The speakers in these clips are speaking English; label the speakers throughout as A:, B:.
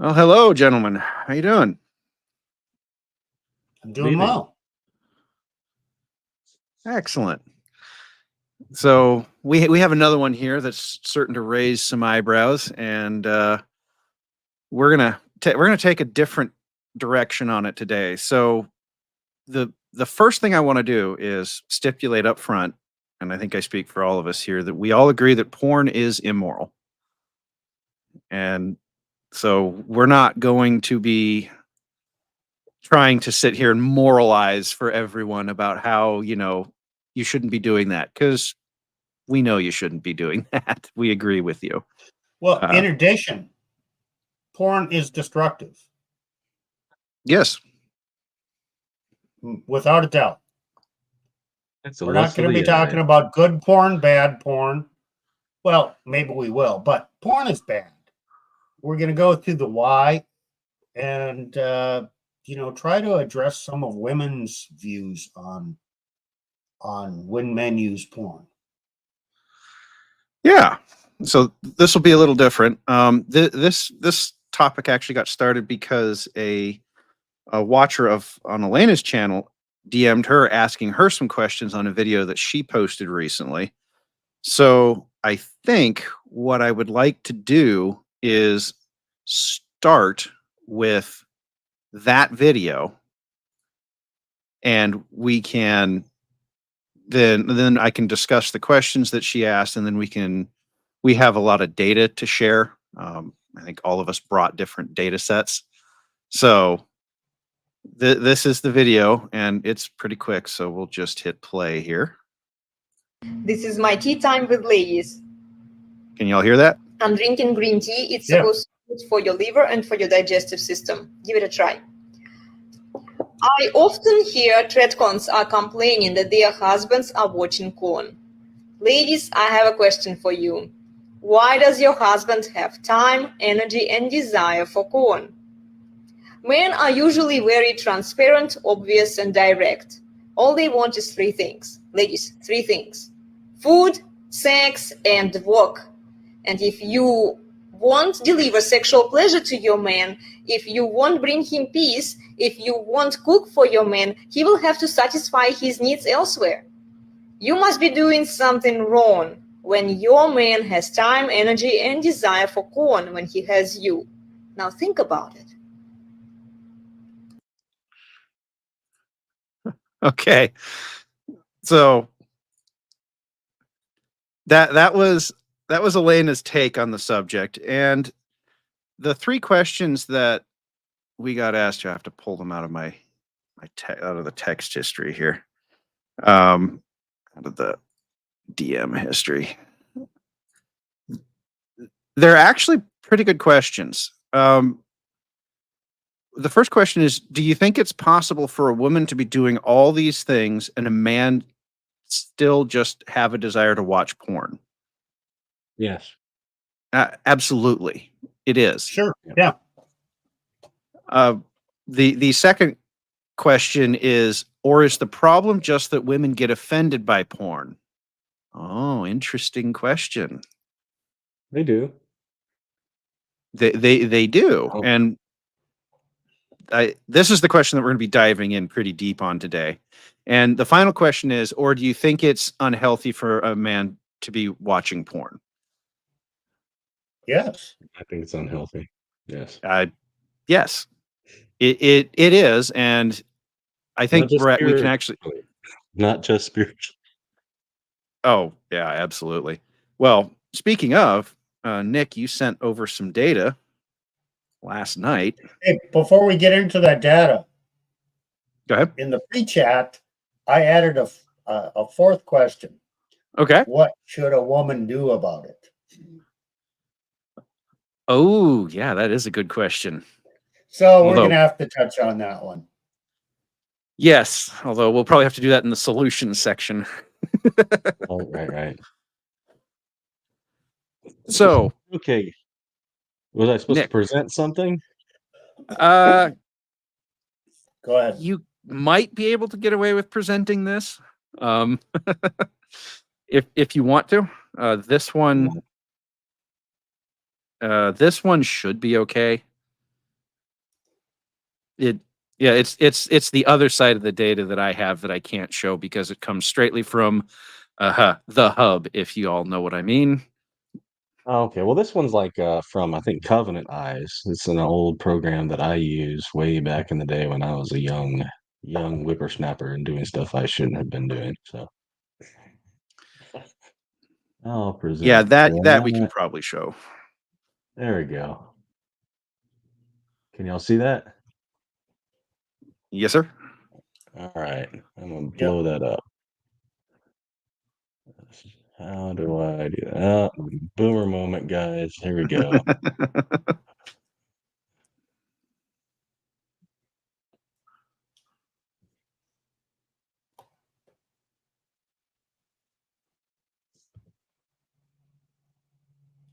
A: Well, hello, gentlemen. How you doing?
B: I'm
C: Good
B: doing
C: evening.
B: well.
A: Excellent. So we have another one here that's certain to raise some eyebrows, and we're gonna take a different direction on it today. So the first thing I want to do is stipulate up front, and I think I speak for all of us here, that we all agree that porn is immoral, and so we're not going to be trying to sit here and moralize for everyone about how you shouldn't be doing that, because we know you shouldn't be doing that. We agree with you.
B: Well, in addition, porn is destructive,
A: Yes.
B: without a doubt.
C: It's a
B: We're not
C: lust of
B: going to
C: the
B: be talking
C: eye.
B: about good porn, bad porn. Well, maybe we will, but porn is bad. We're going to go through the why and try to address some of women's views on when men use porn.
A: Yeah. So this will be a little different. This topic actually got started because a watcher on Elena's channel DM'd her asking her some questions on a video that she posted recently. So I think what I would like to do is start with that video, and we can then I can discuss the questions that she asked, and then we have a lot of data to share. I think all of us brought different data sets. So this is the video, and it's pretty quick, so we'll just hit play here.
D: This is my tea time with ladies.
A: Can y'all hear that?
D: I'm drinking green tea. It's supposed to be good for your liver and for your digestive system. Give it a try. I often hear tretcons are complaining that their husbands are watching porn. Ladies, I have a question for you. Why does your husband have time, energy, and desire for porn? Men are usually very transparent, obvious, and direct. All they want is three things. Ladies, three things: food, sex, and work. And if you won't deliver sexual pleasure to your man, if you won't bring him peace, if you won't cook for your man, he will have to satisfy his needs elsewhere. You must be doing something wrong when your man has time, energy, and desire for porn when he has you. Now think about it.
A: Okay. So that was Elena's take on the subject, and the three questions that we got asked. I have to pull them out of out of the text history here, out of the DM history. They're actually pretty good questions. The first question is, do you think it's possible for a woman to be doing all these things and a man still just have a desire to watch porn?
C: Yes.
A: Absolutely. It is.
B: Sure. Yeah.
A: The second question is, or is the problem just that women get offended by porn? Oh, interesting question.
C: They do.
A: They do.
C: Oh.
A: And this is the question that we're going to be diving in pretty deep on today. And the final question is, or do you think it's unhealthy for a man to be watching porn?
B: Yes.
C: I think it's unhealthy. Yes.
A: Yes, it is. And I think we can actually,
C: not just spiritually.
A: Oh, yeah, absolutely. Well, speaking of, Nick, you sent over some data last night.
B: Hey, before we get into that data,
A: go ahead.
B: In the pre-chat, I added a fourth question.
A: Okay.
B: What should a woman do about it?
A: Oh, yeah, that is a good question.
B: So we're going to have to touch on that one.
A: Yes, although we'll probably have to do that in the solutions section.
C: Right.
A: So,
C: okay. Was I supposed to present something?
B: Go ahead.
A: You might be able to get away with presenting this, if you want to. This one should be okay. It's the other side of the data that I have that I can't show because it comes straightly from the hub, if you all know what I mean.
C: Oh, okay. Well, this one's like from I think Covenant Eyes. It's an old program that I used way back in the day when I was a young whippersnapper and doing stuff I shouldn't have been doing. So I'll
A: Yeah,
C: present
A: that we can
C: that.
A: probably show.
C: There we go. Can y'all see that?
A: Yes, sir.
C: All right. I'm gonna
B: Yep.
C: blow that up. How do I do that? Oh, boomer moment, guys. Here we go.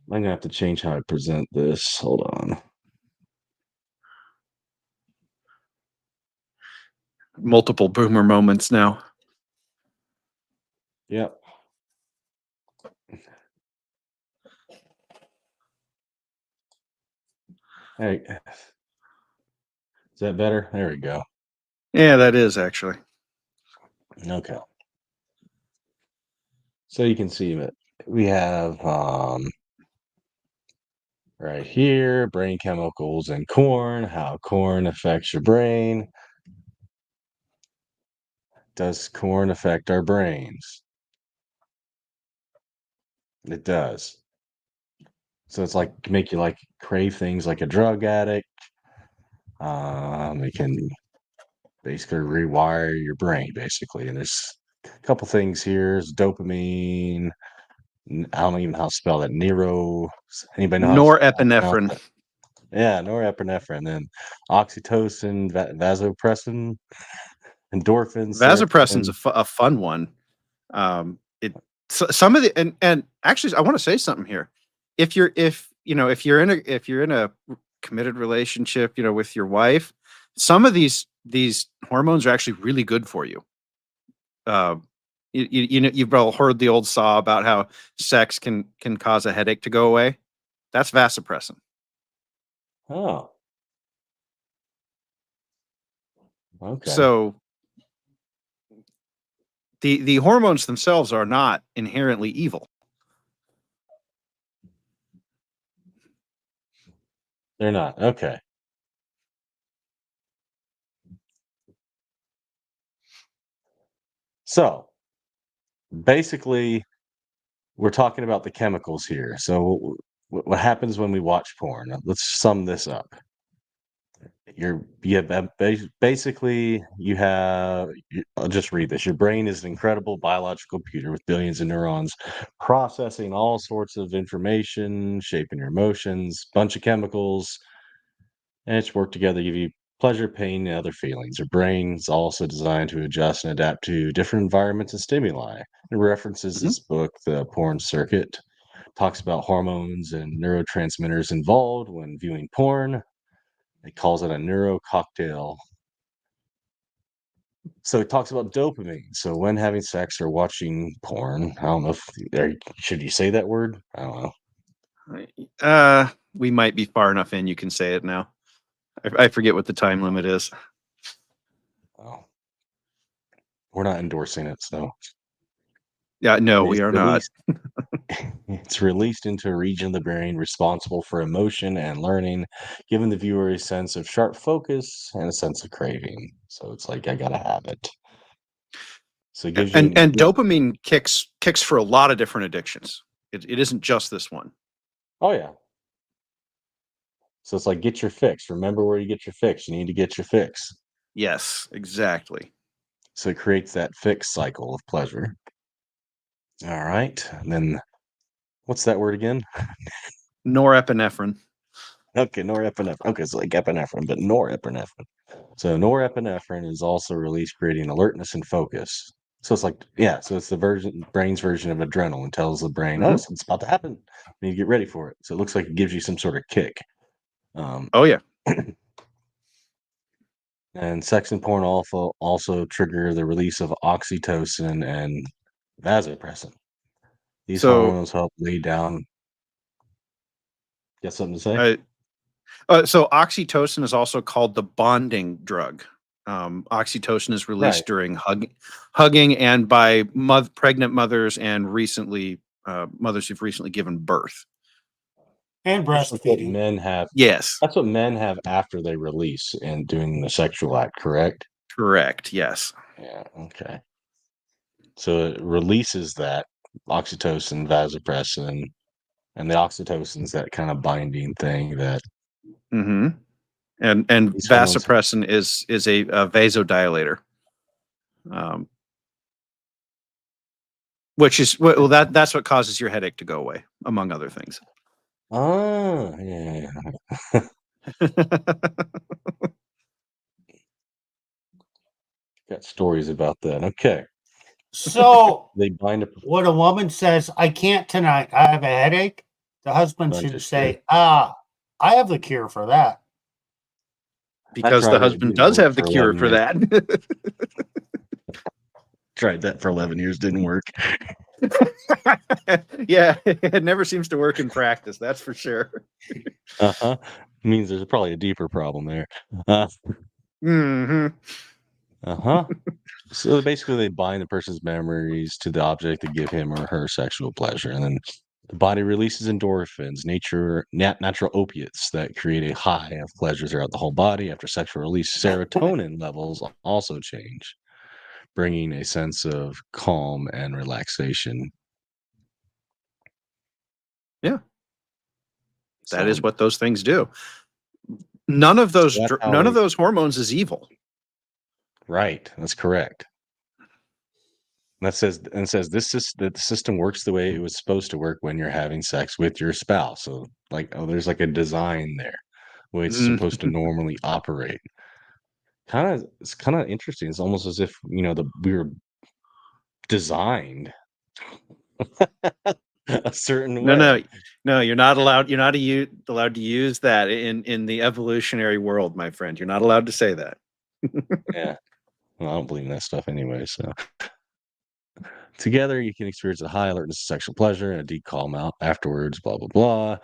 C: I'm gonna have to change how I present this. Hold on.
A: Multiple boomer moments now.
C: Yep. Hey, is that better? There we go.
A: Yeah, that is actually.
C: Okay. So you can see that we have right here brain chemicals in corn, how corn affects your brain. Does corn affect our brains? It does. So it's like make you like crave things like a drug addict. It can basically rewire your brain, basically. And there's a couple things here. Is dopamine. I don't even know how to spell that. Anybody know how to pronounce
A: Norepinephrine.
C: that? Yeah, norepinephrine. Then oxytocin, vasopressin, endorphins,
A: Vasopressin's
C: serotonin.
A: a fun one. Some of the and actually, I want to say something here. If you're in a committed relationship, with your wife, some of these hormones are actually really good for you. You've all heard the old saw about how sex can cause a headache to go away. That's vasopressin.
C: Oh, okay.
A: So the hormones themselves are not inherently evil.
C: They're not. Okay. So basically, we're talking about the chemicals here. So what happens when we watch porn? Let's sum this up. Basically I'll just read this. Your brain is an incredible biological computer with billions of neurons processing all sorts of information, shaping your emotions, bunch of chemicals, and it's work together to give you pleasure, pain, and other feelings. Your brain's also designed to adjust and adapt to different environments and stimuli. It references
A: Mhm.
C: this book, The Porn Circuit, talks about hormones and neurotransmitters involved when viewing porn. It calls it a neuro cocktail. So it talks about dopamine. So when having sex or watching porn, I don't know should you say that word? I don't know.
A: We might be far enough in. You can say it now. I forget what the time limit is.
C: Oh, we're not endorsing it, so
A: Yeah, no,
C: it's
A: we are not.
C: released. It's released into a region of the brain responsible for emotion and learning, giving the viewer a sense of sharp focus and a sense of craving. So it's like I gotta have it. So it gives
A: And
C: you
A: dopamine kicks for a lot of different addictions. It isn't just this one.
C: oh yeah. So it's like get your fix. Remember where you get your fix. You need to get your fix.
A: Yes, exactly.
C: So it creates that fix cycle of pleasure. All right. And then what's that word again?
A: Norepinephrine.
C: Okay, norepinephrine. Okay, it's like epinephrine, but norepinephrine. So norepinephrine is also released, creating alertness and focus. So it's like, yeah, so it's the brain's version of adrenaline tells the brain, oh,
A: Mhm.
C: it's about to happen. You need to get ready for it. So it looks like it gives you some sort of kick.
A: Oh yeah.
C: And sex and porn also trigger the release of oxytocin and vasopressin. These
A: So
C: hormones help lay down. Got something to say?
A: I So oxytocin is also called the bonding drug. Oxytocin is released
C: Right.
A: during hugging and by pregnant mothers and recently mothers who've recently given birth.
B: And
C: That's what
B: breastfeeding.
C: men have.
A: Yes,
C: That's what men have after they release and doing the sexual act, correct?
A: correct. Yes.
C: Yeah. Okay. So it releases that oxytocin, vasopressin, and the oxytocin's that kind of binding thing that
A: Mm-hmm. And
C: these hormones.
A: vasopressin is a vasodilator, which is well that's what causes your headache to go away, among other things.
C: Oh, yeah. Got stories about that. Okay.
B: So
C: They bind a
B: when a woman says, I can't tonight, I have a headache, the husband should
C: Understood.
B: say, I have the cure for that.
A: Because the
C: tried it, it
A: husband
C: didn't
A: does
C: work
A: have the
C: for
A: cure
C: 11
A: for
C: years.
A: that.
C: Tried that for 11 years, didn't work.
A: Yeah, it never seems to work in practice, that's for sure.
C: Uh-huh. Means there's probably a deeper problem there. Uh,
A: Mm-hmm.
C: uh-huh. So basically they bind the person's memories to the object to give him or her sexual pleasure. And then the body releases endorphins, natural opiates that create a high of pleasure throughout the whole body. After sexual release, serotonin levels also change, bringing a sense of calm and relaxation.
A: Yeah, that is
C: So,
A: what those things do. None of those
C: that's how
A: none of
C: they,
A: those hormones is evil.
C: right. That's correct. That says and it says this is that the system works the way it was supposed to work when you're having sex with your spouse. So like there's like a design there where it's
A: Mm.
C: supposed to normally operate. It's kind of interesting. It's almost as if, we were designed a certain
A: No,
C: way.
A: no, you're not allowed. You're not allowed to use that in the evolutionary world, my friend. You're not allowed to say that.
C: Yeah. Well, I don't believe in that stuff anyway. So together you can experience a high alertness of sexual pleasure and a deep calm out afterwards, blah blah blah.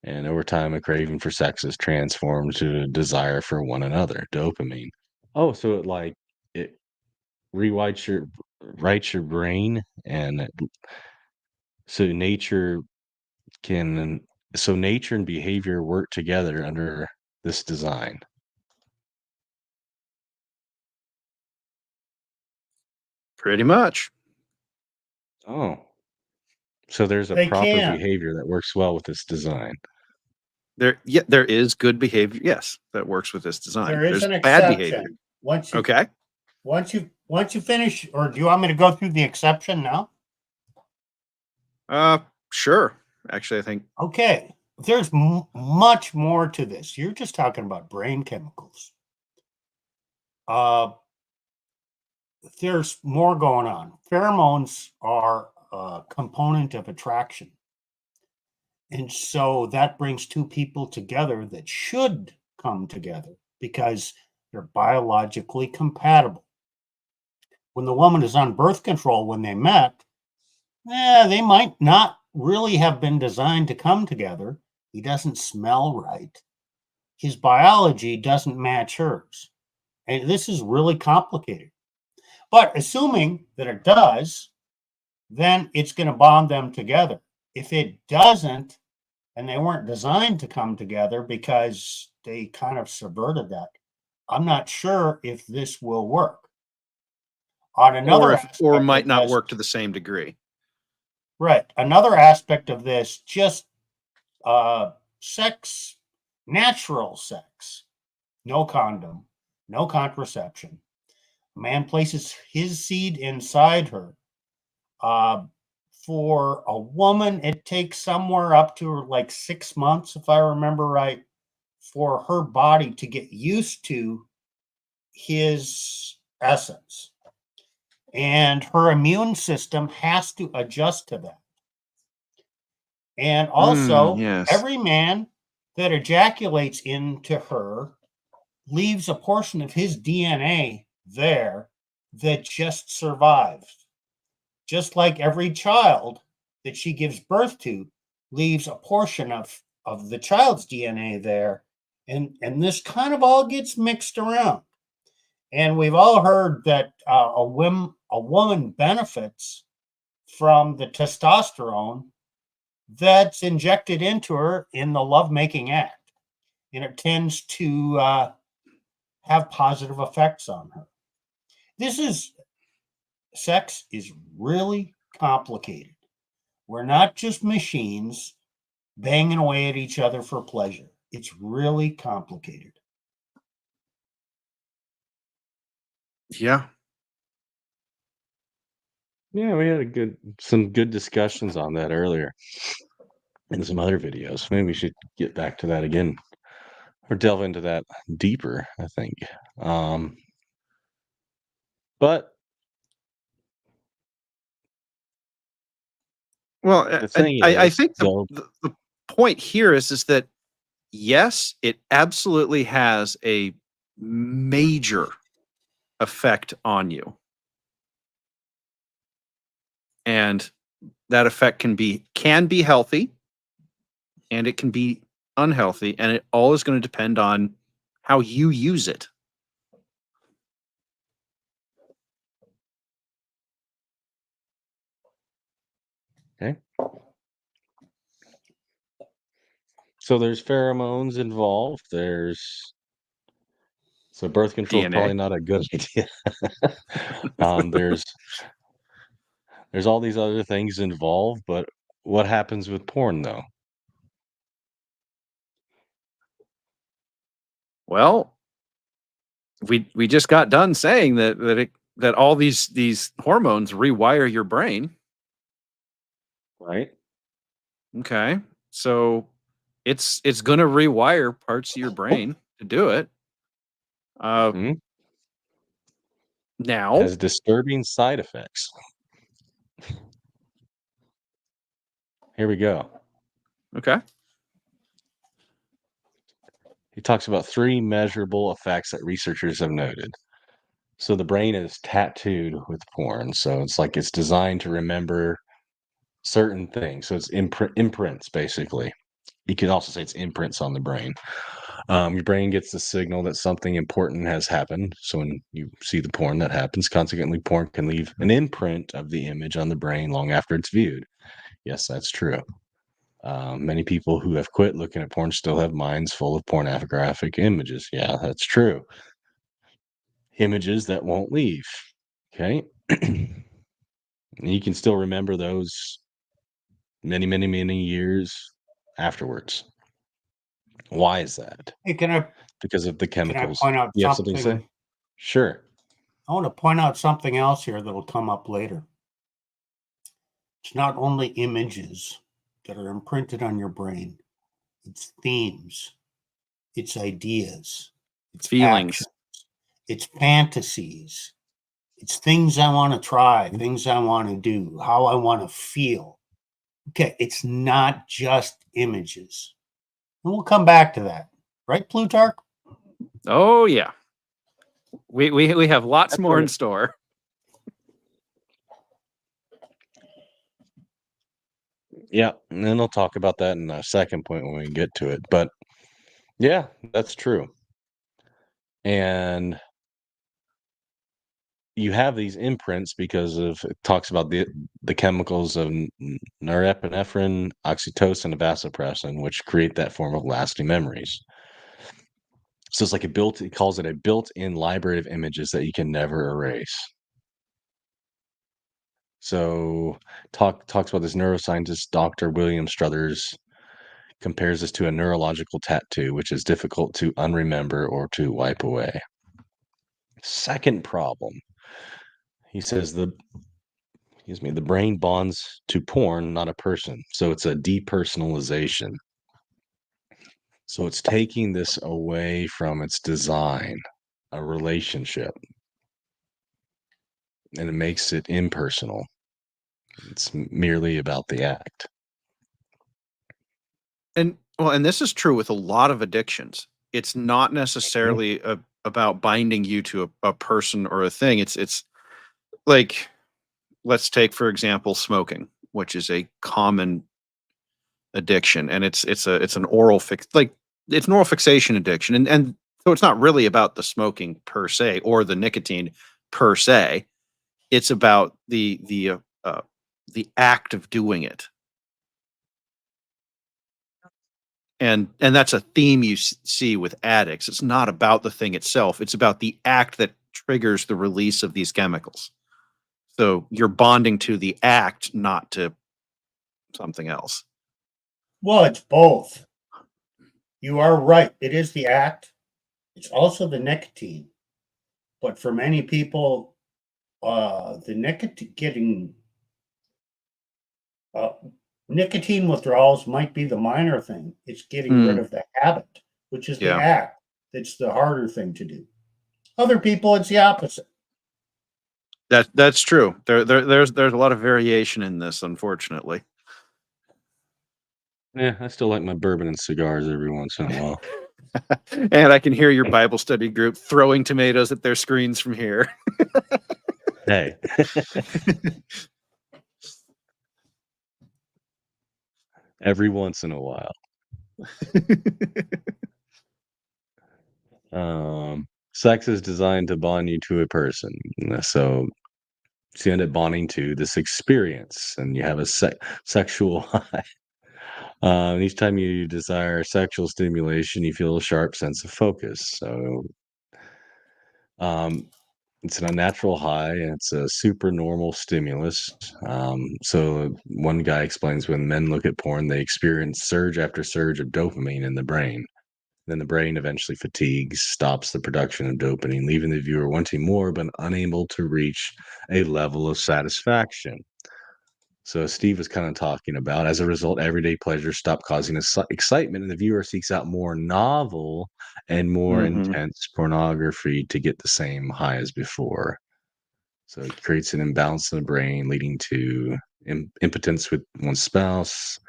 C: And over time, a craving for sex is transformed to a desire for one another, dopamine. Oh, so it rewrites your brain, and so can nature and behavior work together under this design.
A: Pretty much.
C: Oh, so there's a
B: They
C: proper
B: can.
C: behavior that works well with this design.
A: There is good behavior. Yes, that works with this design.
B: There is
A: There's
B: an
A: bad behavior.
B: exception. Once you
A: Okay.
B: once you finish, or do you want me to go through the exception now?
A: Sure. Actually, I think
B: Okay. There's much more to this. You're just talking about brain chemicals. There's more going on. Pheromones are a component of attraction. And so that brings two people together that should come together because they're biologically compatible. When the woman is on birth control when they met, they might not really have been designed to come together. He doesn't smell right. His biology doesn't match hers. And this is really complicated. But assuming that it does, then it's going to bond them together. If it doesn't, and they weren't designed to come together because they kind of subverted that, I'm not sure if this will work. On another
A: or
B: aspect
A: might
B: of
A: not
B: this,
A: work to the same degree.
B: right? Another aspect of this, just sex, natural sex, no condom, no contraception. A man places his seed inside her. For a woman, it takes somewhere up to like 6 months, if I remember right, for her body to get used to his essence. And her immune system has to adjust to that. And also,
A: Yes.
B: every man that ejaculates into her leaves a portion of his DNA there that just survives. Just like every child that she gives birth to leaves a portion of of the child's DNA there. And this kind of all gets mixed around. And we've all heard that a woman benefits from the testosterone that's injected into her in the lovemaking act. And it tends to have positive effects on her. Sex is really complicated. We're not just machines banging away at each other for pleasure. It's really complicated.
A: Yeah.
C: Yeah, we had some good discussions on that earlier in some other videos. Maybe we should get back to that again or delve into that deeper, I think. But
A: Well,
C: the thing
A: I
C: is,
A: think
C: though,
A: the point here is that yes, it absolutely has a major effect on you. And that effect can be healthy and it can be unhealthy, and it all is going to depend on how you use it.
C: okay. So there's pheromones involved. So birth control is
A: DNA.
C: probably not a good idea. There's all these other things involved, but what happens with porn though?
A: Well, we just got done saying that all these hormones rewire your brain.
C: Right?
A: Okay. So it's going to rewire parts of your brain to do it.
C: Mhm.
A: Now,
C: Has disturbing side effects. Here we go.
A: okay.
C: He talks about 3 measurable effects that researchers have noted. So the brain is tattooed with porn. So it's like it's designed to remember certain things. So it's imprints, basically. You could also say it's imprints on the brain. Your brain gets the signal that something important has happened. So when you see the porn, that happens. Consequently, porn can leave an imprint of the image on the brain long after it's viewed. Yes, that's true. Many people who have quit looking at porn still have minds full of pornographic images. Yeah, that's true. Images that won't leave. Okay. You can still remember those many, many, many years afterwards. Why is that?
B: Hey,
C: Because of the
B: can I
C: chemicals.
B: point out
C: You have something to
B: something?
C: say? Sure.
B: I want to point out something else here that'll come up later. It's not only images that are imprinted on your brain, it's themes, it's ideas, it's
A: Feelings.
B: actions, it's fantasies, it's things I want to try, things I want to do, how I want to feel. Okay, it's not just images. And we'll come back to that. Right, Plutarch?
A: Oh yeah. We have lots
C: That's
A: more in
C: right.
A: store.
C: Yeah, and then I'll talk about that in a second point when we get to it. But yeah, that's true. And you have these imprints because of it talks about the chemicals of norepinephrine, oxytocin, and vasopressin, which create that form of lasting memories. So it's like he calls it a built-in library of images that you can never erase. So talks about this neuroscientist, Dr. William Struthers, compares this to a neurological tattoo, which is difficult to unremember or to wipe away. Second problem, he says the brain bonds to porn, not a person. So it's a depersonalization. So it's taking this away from its design, a relationship, and it makes it impersonal. It's merely about the act.
A: And this is true with a lot of addictions. It's not necessarily about binding you to a person or a thing. It's like, let's take for example smoking, which is a common addiction, and it's an oral it's an oral fixation addiction, and so it's not really about the smoking per se or the nicotine per se. It's about the act of doing it, and that's a theme you see with addicts. It's not about the thing itself; it's about the act that triggers the release of these chemicals. So you're bonding to the act, not to something else.
B: Well, it's both. You are right. It is the act. It's also the nicotine. But for many people, the nicotine withdrawals might be the minor thing. It's getting rid of the habit, which is the
A: Yeah.
B: act. It's the harder thing to do. Other people, it's the opposite.
A: That's true. There's a lot of variation in this, unfortunately.
C: Yeah, I still like my bourbon and cigars every once in a while.
A: And I can hear your Bible study group throwing tomatoes at their screens from here.
C: Hey. Every once in a while. Sex is designed to bond you to a person. So you end up bonding to this experience, and you have a sexual high. Each time you desire sexual stimulation, you feel a sharp sense of focus. So it's an unnatural high, and it's a super normal stimulus. So one guy explains when men look at porn, they experience surge after surge of dopamine in the brain. Then the brain eventually fatigues, stops the production of dopamine, leaving the viewer wanting more but unable to reach a level of satisfaction. So as Steve was kind of talking about, as a result, everyday pleasures stop causing excitement, and the viewer seeks out more novel and more intense pornography to get the same high as before. So it creates an imbalance in the brain, leading to impotence with one's spouse,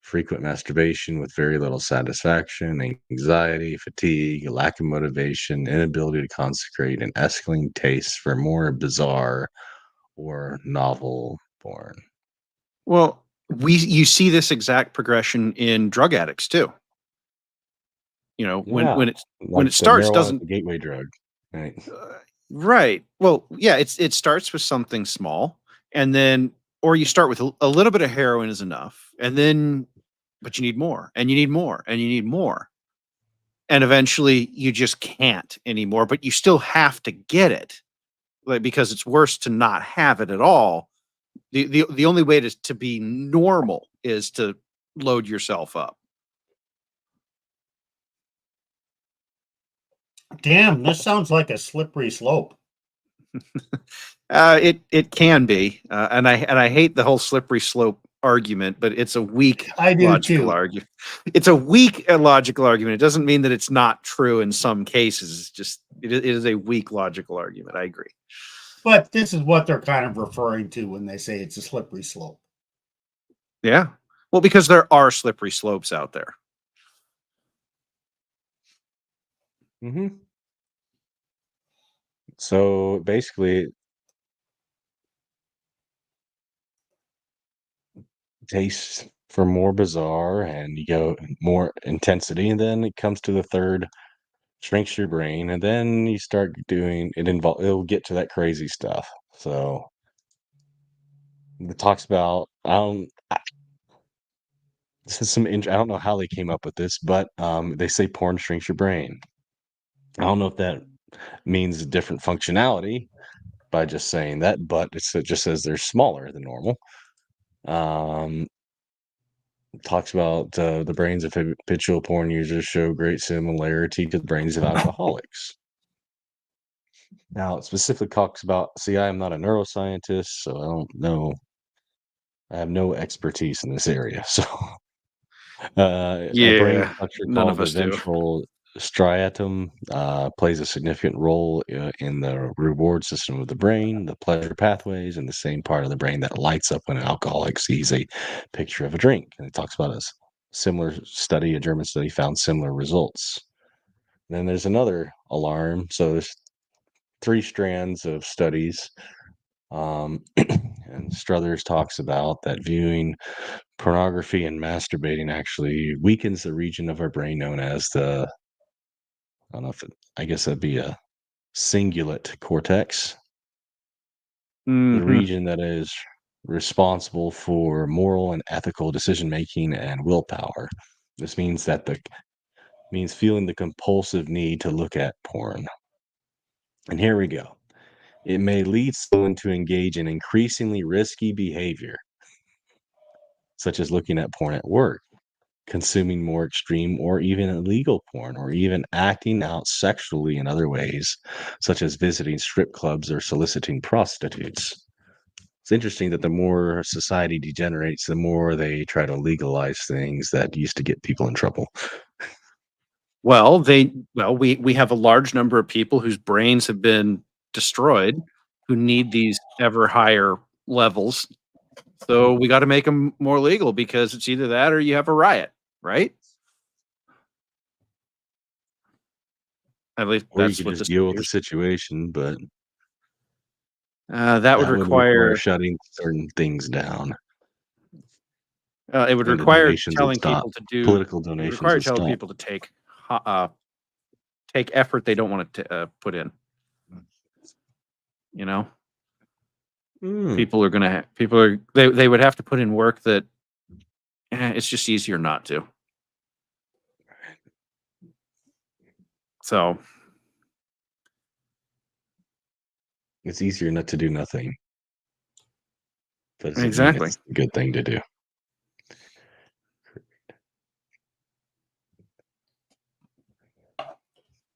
C: frequent masturbation with very little satisfaction, anxiety, fatigue, lack of motivation, inability to concentrate, and escalating tastes for more bizarre or novel porn.
A: Well, you see this exact progression in drug addicts too. You know,
C: Yeah,
A: when
C: like
A: it
C: the
A: starts,
C: marijuana is
A: doesn't
C: the gateway drug, right?
A: right. Well, yeah, it starts with something small, and then or you start with a little bit of heroin is enough, and then but you need more, and you need more, and you need more. And eventually you just can't anymore, but you still have to get it. Like, because it's worse to not have it at all. The only way to be normal is to load yourself up.
B: Damn, this sounds like a slippery slope.
A: It can be, and I hate the whole slippery slope argument, but it's a weak
B: I do
A: logical
B: too.
A: argument. It's a weak logical argument. It doesn't mean that it's not true in some cases. It's just it is a weak logical argument. I agree.
B: But this is what they're kind of referring to when they say it's a slippery slope.
A: Yeah. Well, because there are slippery slopes out there.
C: So basically, tastes for more bizarre, and you go more intensity, and then it comes to the third, shrinks your brain, and then you start doing it. It'll get to that crazy stuff. So it talks about this is I don't know how they came up with this, but they say porn shrinks your brain. I don't know if that means different functionality by just saying that, but it just says they're smaller than normal. Talks about the brains of habitual porn users show great similarity to the brains of alcoholics. Now, it specifically talks about, see, I am not a neuroscientist, so I don't know. I have no expertise in this area. So, a brain
A: Yeah,
C: structure
A: none
C: called
A: of
C: the
A: us do.
C: ventral striatum plays a significant role in the reward system of the brain, the pleasure pathways, and the same part of the brain that lights up when an alcoholic sees a picture of a drink. And it talks about a similar study, a German study found similar results. Then there's another alarm. So there's 3 strands of studies. And Struthers talks about that viewing pornography and masturbating actually weakens the region of our brain known as the, I don't know if I guess that'd be a cingulate cortex, the
A: Mhm.
C: region that is responsible for moral and ethical decision making and willpower. This means means feeling the compulsive need to look at porn. And here we go. It may lead someone to engage in increasingly risky behavior, such as looking at porn at work, consuming more extreme or even illegal porn, or even acting out sexually in other ways, such as visiting strip clubs or soliciting prostitutes. It's interesting that the more society degenerates, the more they try to legalize things that used to get people in trouble.
A: Well, we have a large number of people whose brains have been destroyed who need these ever higher levels. So we got to make them more legal because it's either that or you have a riot, right? At least
C: Or you
A: that's
C: could
A: what
C: just
A: this
C: deal with the situation, but
A: that would
C: that would require
A: require
C: shutting certain things down,
A: it would
C: and the
A: require
C: donations would
A: telling
C: stop.
A: people to do
C: Political
A: it would
C: donations
A: require
C: would
A: telling
C: stop.
A: people to take effort they don't want to put in. You know, people are gonna they would have to put in work that it's just easier not to. So
C: It's easier not to do nothing. Doesn't mean
A: exactly.
C: it's a good thing to do.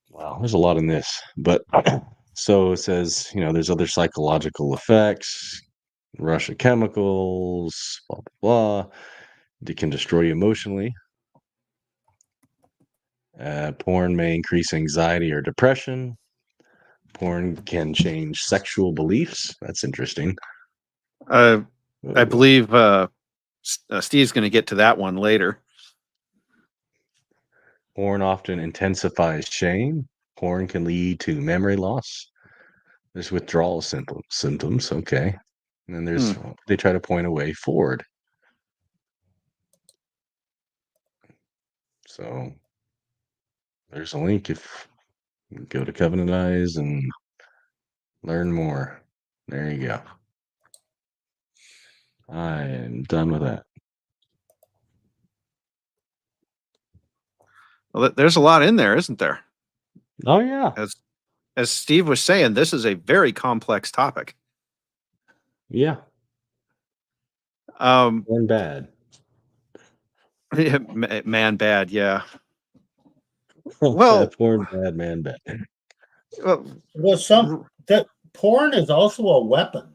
C: Wow, there's a lot in this. But so it says, there's other psychological effects, rush of chemicals, blah, blah, blah. It can destroy you emotionally. Porn may increase anxiety or depression. Porn can change sexual beliefs. That's interesting.
A: I
C: Ooh.
A: believe Steve's going to get to that one later.
C: Porn often intensifies shame. Porn can lead to memory loss. There's withdrawal symptoms. Okay. And then they try to point a way forward. So there's a link if you go to Covenant Eyes and learn more. There you go. I am done with that.
A: Well, there's a lot in there, isn't there?
C: Oh yeah.
A: As Steve was saying, this is a very complex topic.
C: Yeah. Porn bad.
A: Man bad, yeah. Well,
C: porn bad, man bad.
B: Well, that porn is also a weapon.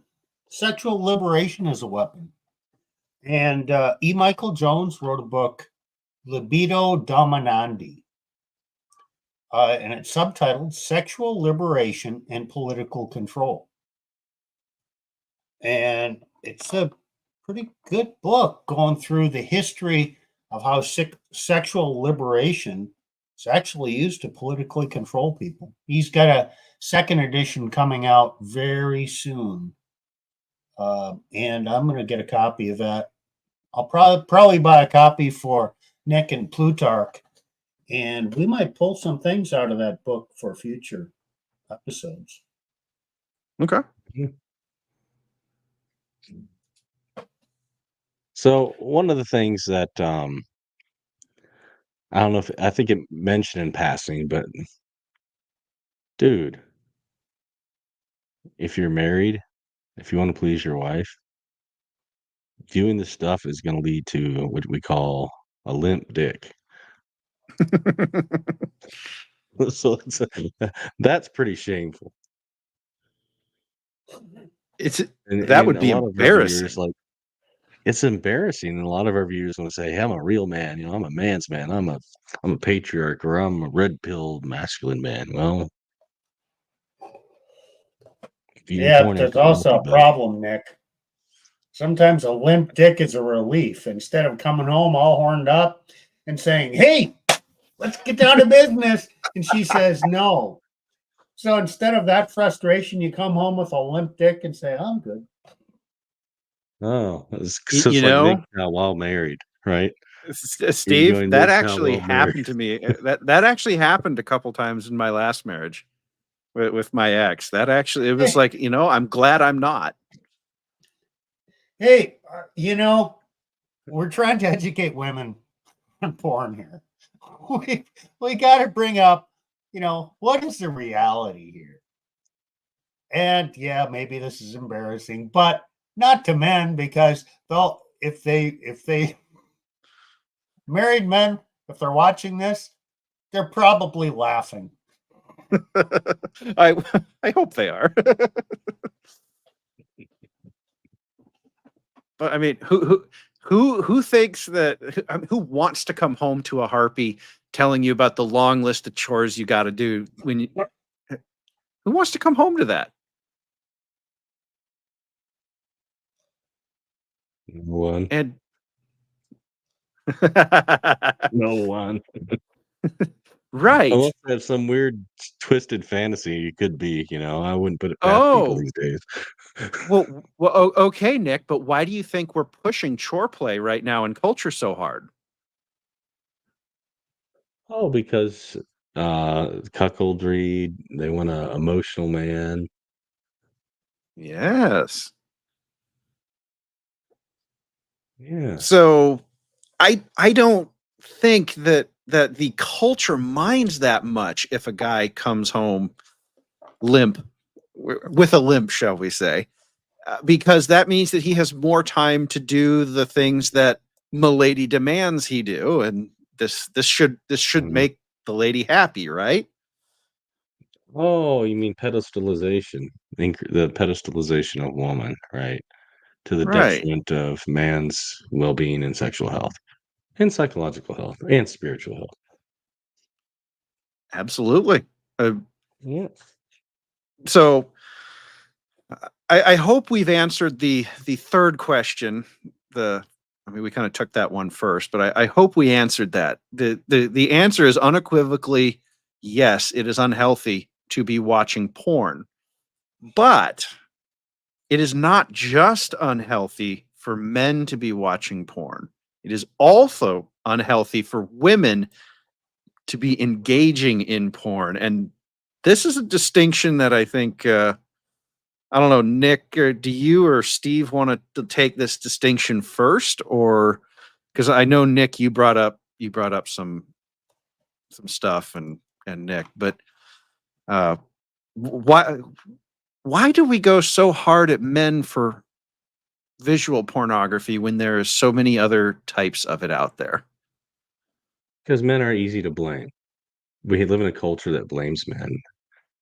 B: Sexual liberation is a weapon. And E. Michael Jones wrote a book, Libido Dominandi. And it's subtitled Sexual Liberation and Political Control. And it's a pretty good book going through the history of how sexual liberation is actually used to politically control people. He's got a second edition coming out very soon. And I'm going to get a copy of that. I'll probably buy a copy for Nick and Plutarch. And we might pull some things out of that book for future episodes.
A: Okay.
C: So one of the things that I don't know if I think it mentioned in passing, but dude, if you're married, if you want to please your wife, viewing this stuff is going to lead to what we call a limp dick. So that's pretty shameful.
A: That would be embarrassing.
C: It's embarrassing, and a lot of our viewers want to say, hey, I'm a real man, I'm a man's man, I'm a patriarch, or I'm a red-pilled masculine man. Well,
B: yeah, there's also a problem, Nick. Sometimes a limp dick is a relief. Instead of coming home all horned up and saying, hey, let's get down to business, and she says no. So instead of that frustration, you come home with a limp dick and say, I'm good.
C: Oh, it's
A: You,
C: just
A: you
C: like Nick
A: know,
C: while married, right? You're
A: Steve,
C: going
A: that
C: Nick
A: actually
C: while married.
A: happened to me. That actually happened a couple times in my last marriage with my ex. That actually, it was
B: Hey,
A: like, I'm glad I'm not.
B: hey, we're trying to educate women on porn here. We got to bring up, what is the reality here? And yeah, maybe this is embarrassing, but not to men because they'll if they married men, if they're watching this, they're probably laughing.
A: I I hope they are. But I mean, who thinks that who wants to come home to a harpy telling you about the long list of chores you got to do when you who wants to come home to that?
C: No one.
A: And
C: No one.
A: right.
C: Unless they have some weird twisted fantasy, it could be, I wouldn't put it past people
A: Oh,
C: these days.
A: okay, Nick, but why do you think we're pushing chore play right now in culture so hard?
C: Oh, because cuckoldry, they want an emotional man.
A: Yes.
C: Yeah.
A: So I don't think that the culture minds that much if a guy comes home limp with a limp, shall we say, because that means that he has more time to do the things that milady demands he do, and this should
C: Mhm.
A: make the lady happy, right?
C: Oh, you mean pedestalization, the pedestalization of woman, right? To the
A: Right.
C: detriment of man's well-being and sexual health and psychological health and spiritual health.
A: Absolutely. Uh,
C: Yeah.
A: so I hope we've answered the third question. I mean, we kind of took that one first, but I hope we answered that. The answer is unequivocally yes. It is unhealthy to be watching porn, but it is not just unhealthy for men to be watching porn. It is also unhealthy for women to be engaging in porn, and this is a distinction that I think. I don't know, Nick, or do you or Steve want to take this distinction first, or because I know Nick, you brought up some stuff, and Nick, but uh, why why do we go so hard at men for visual pornography when there is so many other types of it out there?
C: Because men are easy to blame. We live in a culture that blames men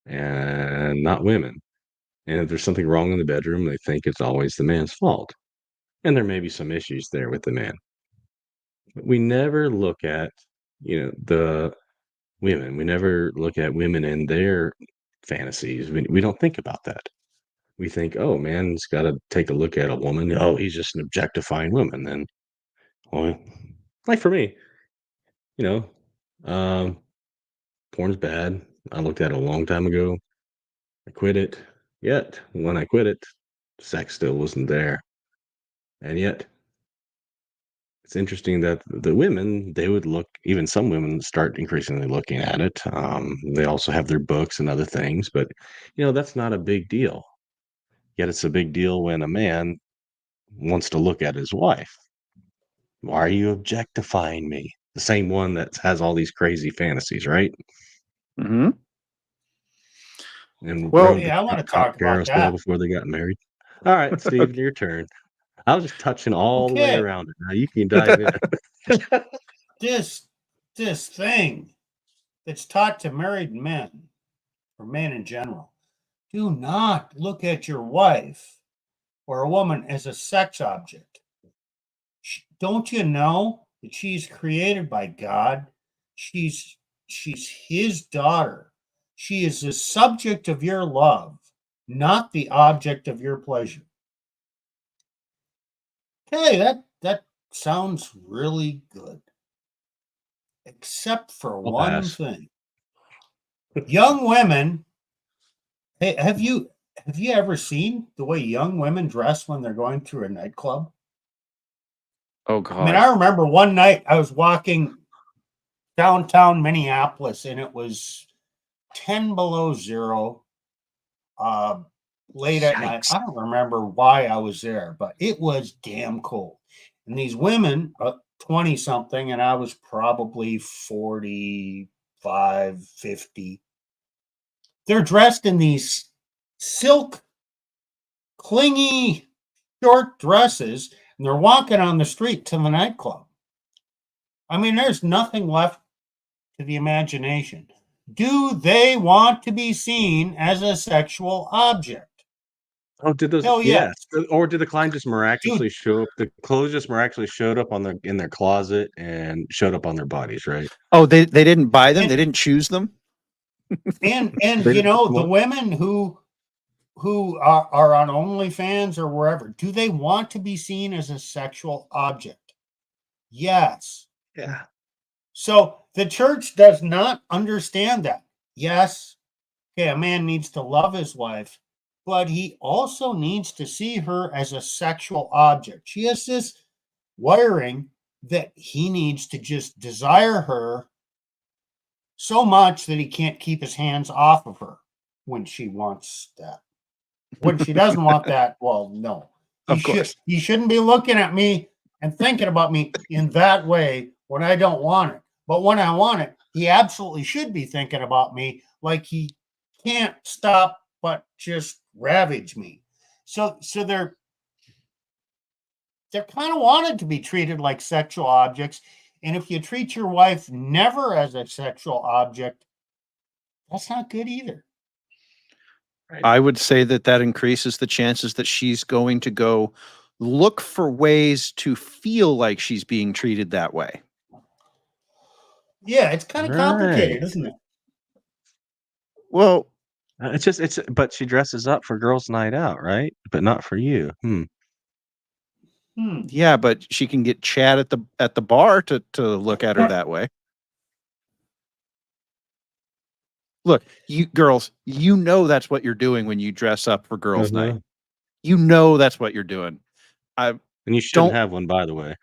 C: and not women. And if there's something wrong in the bedroom, they think it's always the man's fault. And there may be some issues there with the man. But we never look at, the women. We never look at women and their fantasies. We don't think about that. We think, oh, man's got to take a look at a woman. Oh, he's just an objectifying woman. Then, well, like for me, you know, um, porn's bad. I looked at it a long time ago. I quit it. Yet, when I quit it, sex still wasn't there. And yet, it's interesting that the women, they would look, even some women start increasingly looking at it. They also have their books and other things, but, that's not a big deal. Yet it's a big deal when a man wants to look at his wife. Why are you objectifying me? The same one that has all these crazy fantasies, right?
A: Mm-hmm.
C: And
A: Well,
C: rode
B: Hey,
C: the
B: I want to talk about
C: carousel
B: that.
C: before they got married. All right, Steve, your turn. I was just touching all the way
B: Okay,
C: around it. Now you can dive in.
B: this this thing that's taught to married men, or men in general, do not look at your wife or a woman as a sex object. Don't you know that she's created by God? She's she's his daughter. She is the subject of your love, not the object of your pleasure. Hey, that sounds really good, except for
C: I'll
B: one
C: pass.
B: thing. Young women, hey, have you ever seen the way young women dress when they're going through a nightclub?
A: Oh
B: I mean,
A: God.
B: I remember one night I was walking downtown Minneapolis and it was 10 below zero, late at night.
A: Yikes.
B: I don't remember why I was there, but it was damn cold. And these women, 20 something, and I was probably 45, 50. They're dressed in these silk, clingy, short dresses, and they're walking on the street to the nightclub. I mean, there's nothing left to the imagination. Do they want to be seen as a sexual object?
C: Oh, did those?
B: Hell
C: Yes.
B: yes.
C: Or did the client just miraculously
B: Dude,
C: show up? The clothes just miraculously showed up in their closet and showed up on their bodies, right?
A: Oh, they didn't buy them.
B: And-
A: They didn't choose them.
B: and
C: They
B: you
C: didn't
B: know,
C: pick
B: the
C: one?
B: women who are on OnlyFans or wherever, do they want to be seen as a sexual object? Yes.
C: Yeah.
B: So the church does not understand that. Yes, okay, a man needs to love his wife, but he also needs to see her as a sexual object. She has this wiring that he needs to just desire her so much that he can't keep his hands off of her when she wants that. When she doesn't want that, well, no.
A: Of course.
B: You shouldn't be looking at me and thinking about me in that way when I don't want it. But when I want it, he absolutely should be thinking about me like he can't stop but just ravage me. So they're kind of wanted to be treated like sexual objects. And if you treat your wife never as a sexual object, that's not good either.
A: I would say that increases the chances that she's going to go look for ways to feel like she's being treated that way.
B: Yeah, it's kind of complicated,
C: Right.
B: isn't it?
A: Well,
C: But she dresses up for girls' night out, right? But not for you.
A: yeah, but she can get Chad at the bar to look at her that way. Look, you girls, you know that's what you're doing when you dress up for girls' night. You know that's what you're doing.
C: And you shouldn't
A: Don't-
C: have one, by the way.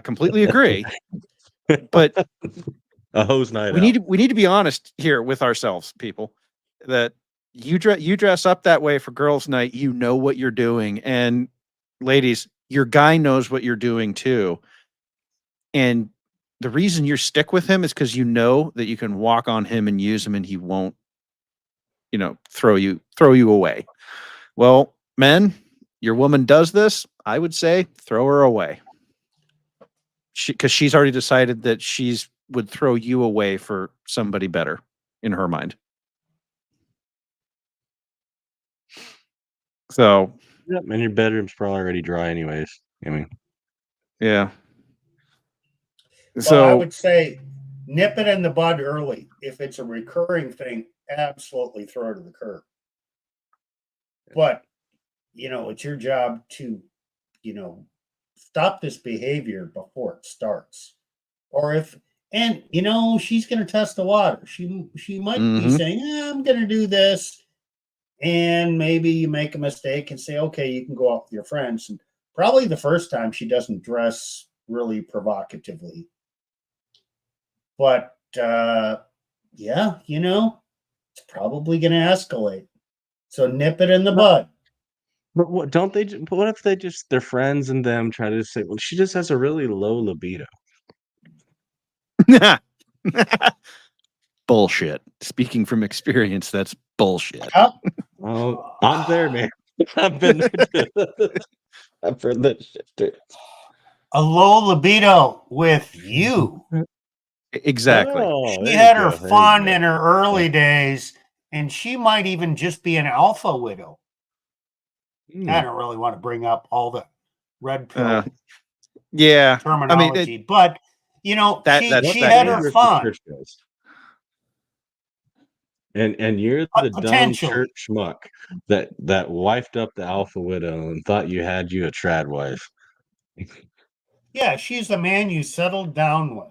A: Completely agree. But
C: A hose night
A: we
C: out.
A: need to be honest here with ourselves, people. That you dress up that way for girls' night. You know what you're doing, and ladies, your guy knows what you're doing too. And the reason you stick with him is because you know that you can walk on him and use him, and he won't, throw you away. Well, men, your woman does this. I would say throw her away. Because she's already decided that she's would throw you away for somebody better in her mind. So,
C: Yep, and your bedroom's probably already dry anyways. I mean,
A: yeah.
B: So I
A: So,
B: would say nip it in the bud early. If it's a recurring thing, absolutely throw it to the curb. But, it's your job to, stop this behavior before it starts. Or she's going to test the water. She might be
A: Mhm.
B: saying, I'm going to do this. And maybe you make a mistake and say, okay, you can go out with your friends. And probably the first time she doesn't dress really provocatively. But yeah, it's probably going to escalate. So nip it in the bud.
C: but what don't they? But what if their friends and them try to say, well, she just has a really low libido.
A: bullshit. Speaking from experience, that's bullshit.
C: Oh, I'm there, man. I've been there too. I've heard that shit too.
B: A low libido with you.
A: Exactly.
C: Oh,
B: She
C: there you
B: had her
C: go, there you
B: fun
C: go.
B: in her early days, and she might even just be an alpha widow. I don't really want to bring up all the red pill
A: Yeah.
B: terminology, but she had her
C: dangerous
B: fun.
C: church goes. And you're the dumb
B: Potentially.
C: church schmuck that wifed up the alpha widow and thought you had a trad wife.
B: Yeah, she's the man you settled down with.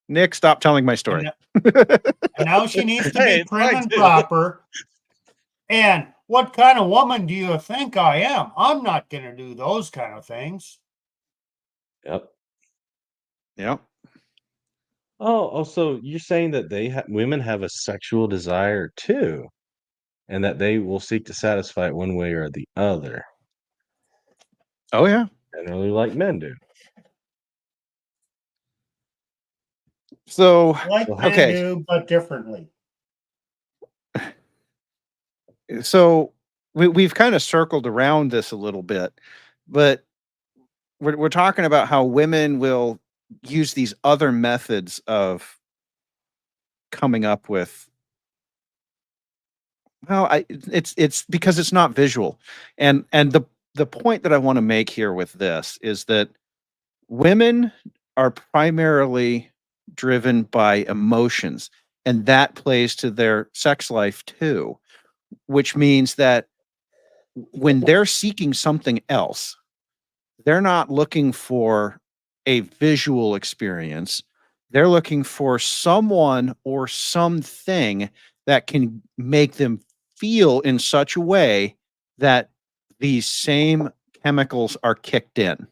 A: Nick, stop telling my story.
B: And now she needs to
C: Hey,
B: be
C: it's
B: prim
C: fine,
B: and
C: too.
B: proper. And what kind of woman do you think I am? I'm not going to do those kind of things.
C: Yep.
A: Yep.
C: Oh, so you're saying that women have a sexual desire too, and that they will seek to satisfy it one way or the other,
A: Oh yeah.
C: generally like men do.
A: So
B: Like
C: So
B: men
A: okay.
B: do, but differently.
A: So we've kind of circled around this a little bit, but we're talking about how women will use these other methods of coming up with. Well, it's because it's not visual, and the point that I want to make here with this is that women are primarily driven by emotions, and that plays to their sex life too, which means that when they're seeking something else, they're not looking for a visual experience. They're looking for someone or something that can make them feel in such a way that these same chemicals are kicked in.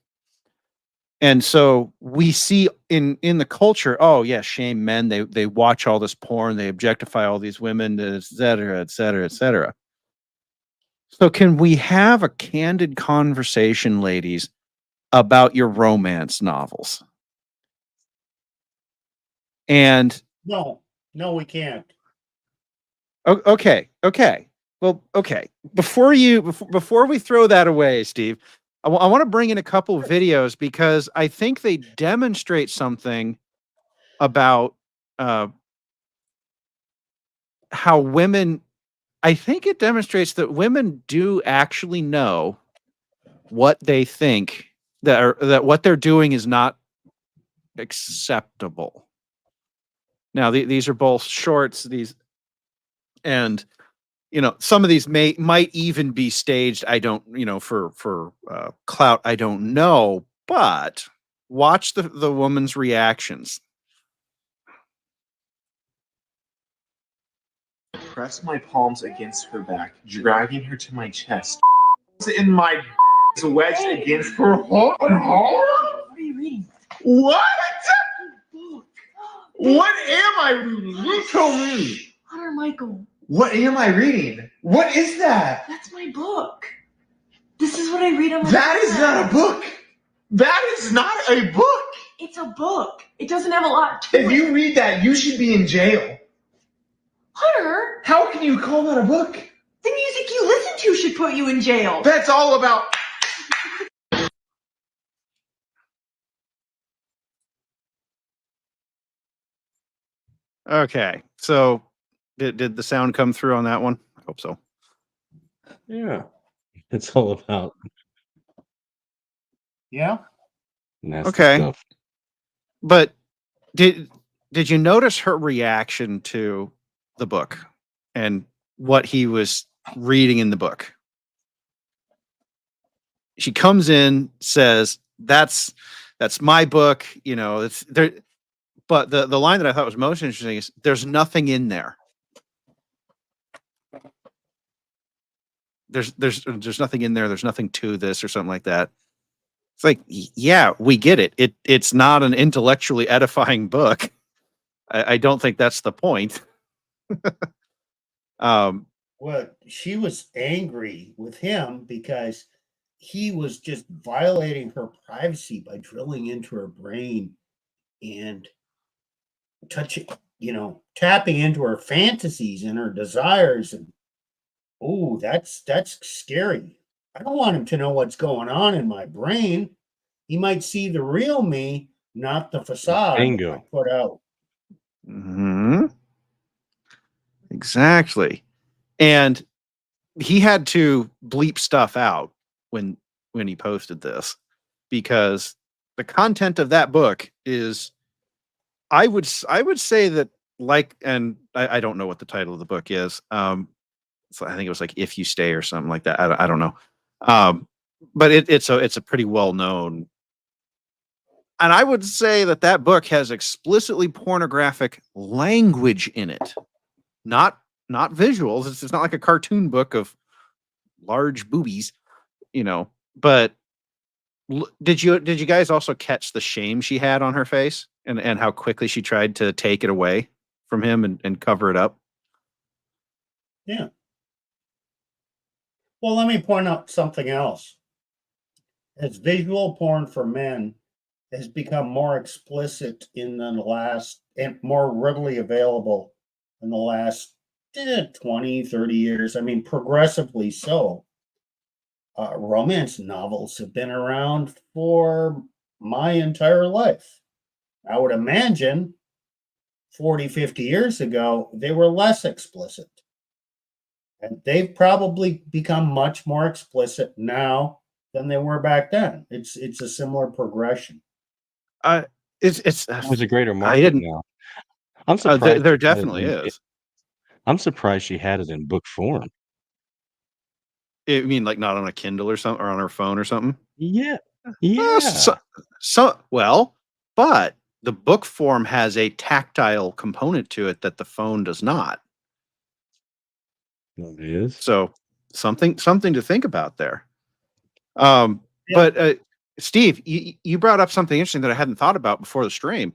A: And so we see in the culture, oh yeah, shame men. They watch all this porn, they objectify all these women, et cetera, et cetera, et cetera. So can we have a candid conversation, ladies, about your romance novels? And
B: No, we can't.
A: okay. Well, okay. Before we throw that away, Steve, I want to bring in a couple of videos because I think they demonstrate something about how women. I think it demonstrates that women do actually know what they think that what they're doing is not acceptable. Now, these are both shorts. And some of these might even be staged. I don't, for clout. I don't know, but watch the woman's reactions.
E: Press my palms against her back, dragging her to my chest. In my wedged against her heart.
F: What are you reading?
E: What? What am I reading? You tell me.
F: Hunter Michael,
E: What am I reading? What is that?
F: that's my book. This is what I read on my
E: That is not a book. That is not a book.
F: It's a book. It doesn't have a lot to
E: If
F: it.
E: you read that, you should be in jail.
F: Hunter,
E: How can you call that a book?
F: the music you listen to should put you in jail.
E: That's all about.
A: Okay, so did the sound come through on that one? I hope so.
C: Yeah, it's all about
B: Yeah.
C: nasty
A: Okay.
C: stuff.
A: But did you notice her reaction to the book and what he was reading in the book? She comes in, says, that's my book, it's there. But the line that I thought was most interesting is there's nothing in there. There's nothing in there. There's nothing to this or something like that. It's like, yeah, we get it. It's not an intellectually edifying book. I don't think that's the point.
B: Well, she was angry with him because he was just violating her privacy by drilling into her brain and touching, tapping into her fantasies and her desires. And oh, that's scary. I don't want him to know what's going on in my brain. He might see the real me, not the facade
C: Bingo.
B: I put out.
A: Mm-hmm. Exactly. And he had to bleep stuff out when he posted this because the content of that book is I would say that and I don't know what the title of the book is. So I think it was like If You Stay or something like that. I don't know. But it's a pretty well known. And I would say that book has explicitly pornographic language in it. Not not visuals. It's not like a cartoon book of large boobies, but did you guys also catch the shame she had on her face and how quickly she tried to take it away from him and cover it up?
B: Yeah. Well, let me point out something else. As visual porn for men has become more explicit in the last and more readily available in the last 20, 30 years. I mean, progressively so. Romance novels have been around for my entire life. I would imagine 40, 50 years ago, they were less explicit. And they've probably become much more explicit now than they were back then. It's a similar progression.
A: It's
C: There's a greater
A: I
C: market
A: didn't.
C: now. I'm surprised
A: There
C: she had it
A: definitely is.
C: I'm surprised she had it in book form.
A: You mean like not on a Kindle or something, or on her phone or something?
C: Yeah.
A: Uh,
C: Yeah.
A: well, but the book form has a tactile component to it that the phone does not.
C: It is.
A: So something to think about there.
B: Yeah.
A: But Steve, you brought up something interesting that I hadn't thought about before the stream.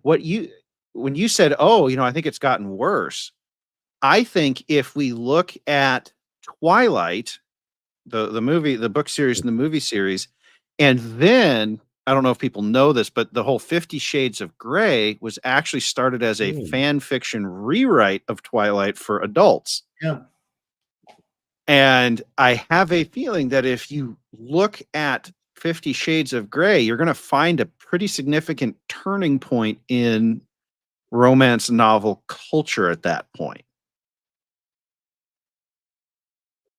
A: When you said, "Oh, I think it's gotten worse," I think if we look at Twilight, the movie, the book series, and the movie series, and then I don't know if people know this, but the whole 50 Shades of Grey was actually started as a fan fiction rewrite of Twilight for adults.
B: Yeah.
A: And I have a feeling that if you look at 50 Shades of Grey, you're going to find a pretty significant turning point in romance novel culture at that point.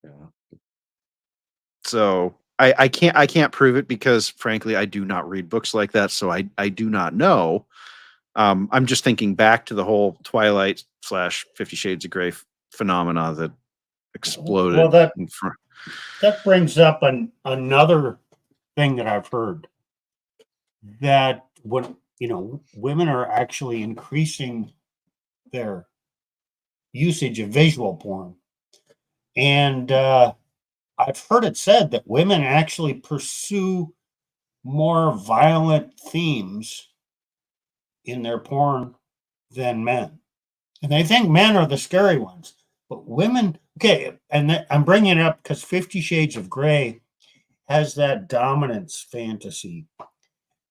C: Yeah.
A: So I can't prove it because frankly I do not read books like that, so I do not know. I'm just thinking back to the whole Twilight / 50 Shades of Grey phenomena that exploded.
B: Well, that brings up another thing that I've heard, that when women are actually increasing their usage of visual porn, and I've heard it said that women actually pursue more violent themes in their porn than men, and they think men are the scary ones, but women. Okay, and I'm bringing it up because 50 Shades of Grey has that dominance fantasy.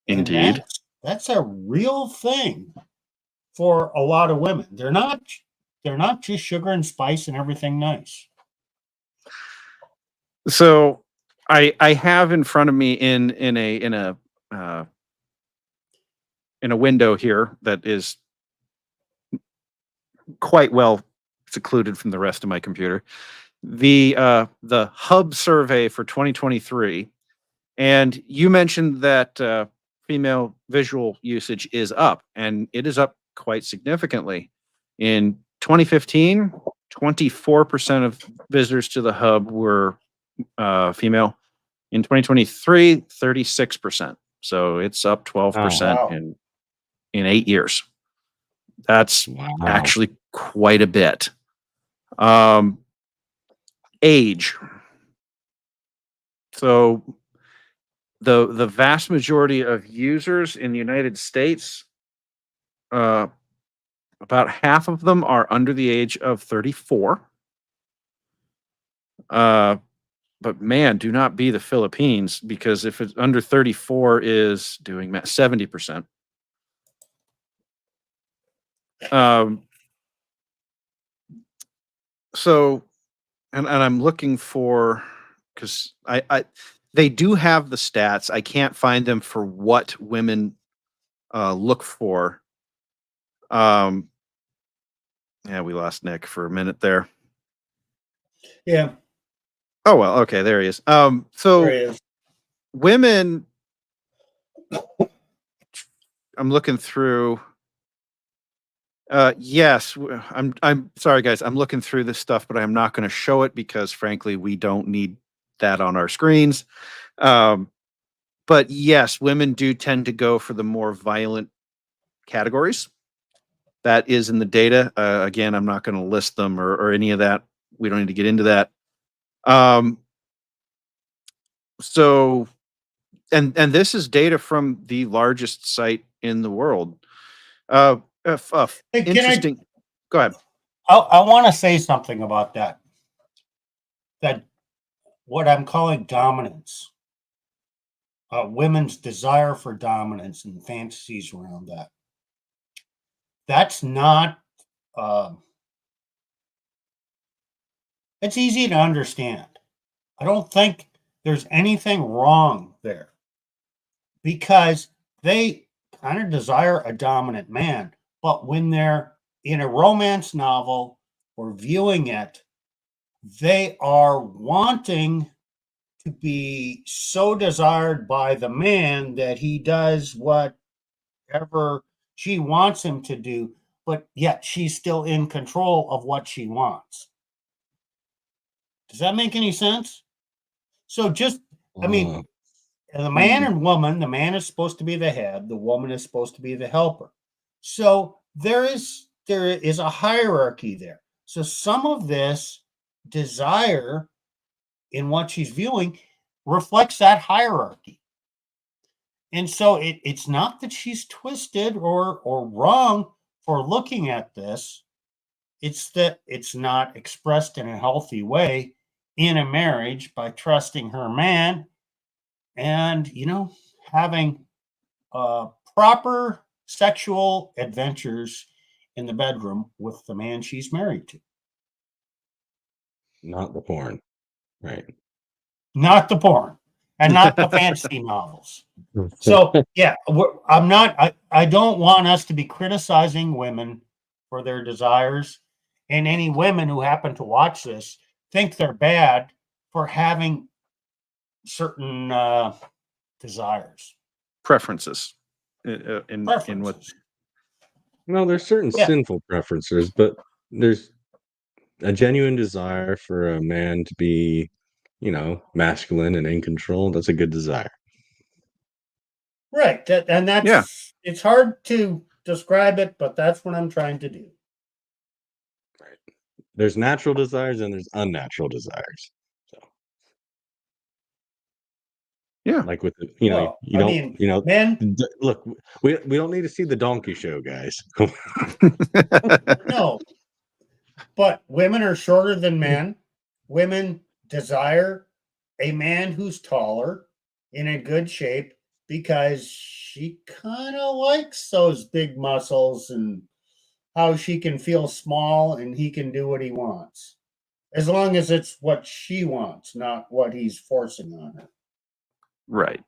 B: And
A: Indeed.
B: that's a real thing for a lot of women. They're not just sugar and spice and everything nice.
A: So I have in front of me in a window here that is quite well secluded from the rest of my computer, the Hub survey for 2023, and you mentioned that female visual usage is up, and it is up quite significantly. In 2015, 24% of visitors to the Hub were female. In 2023, 36%. So it's up 12%
B: Wow.
A: in 8 years. That's
C: Wow.
A: actually quite a bit. Age. So the vast majority of users in the United States, about half of them are under the age of 34. But man, do not be the Philippines, because if it's under 34 is doing 70%. So, and I'm looking for, because they do have the stats. I can't find them for what women look for. Yeah, we lost Nick for a minute there.
B: Yeah.
A: Oh well, okay, there he is.
B: There
A: So
B: it is.
A: women, I'm looking through. Yes, I'm sorry, guys. I'm looking through this stuff, but I'm not going to show it because, frankly, we don't need that on our screens. But yes, women do tend to go for the more violent categories. that is in the data. Again, I'm not going to list them or any of that. We don't need to get into that. So, and this is data from the largest site in the world.
B: Hey,
A: Interesting. Go ahead.
B: I want to say something about that. That what I'm calling dominance, women's desire for dominance and fantasies around that. That's not. It's easy to understand. I don't think there's anything wrong there because they kind of desire a dominant man. But when they're in a romance novel or viewing it, they are wanting to be so desired by the man that he does whatever she wants him to do, but yet she's still in control of what she wants. Does that make any sense? So just, I mean, the man and woman, the man is supposed to be the head, the woman is supposed to be the helper. So there is a hierarchy there. So some of this desire in what she's viewing reflects that hierarchy. And so it's not that she's twisted or wrong for looking at this. It's that it's not expressed in a healthy way in a marriage by trusting her man and, having proper sexual adventures in the bedroom with the man she's married to.
C: Not the porn, right?
B: Not the porn and not the fantasy novels. So, yeah, I don't want us to be criticizing women for their desires. And any women who happen to watch this think they're bad for having certain desires.
A: Preferences. In what?
C: No, there's certain sinful preferences, but there's a genuine desire for a man to be, masculine and in control. That's a good desire.
B: Right. It's hard to describe it, but that's what I'm trying to do.
C: Right. There's natural desires and there's unnatural desires. So,
A: yeah,
C: like with the,
B: men.
C: Look, we don't need to see the donkey show, guys.
B: No, but women are shorter than men. Women desire a man who's taller, in a good shape, because she kind of likes those big muscles and how she can feel small and he can do what he wants. As long as it's what she wants, not what he's forcing on her.
A: Right.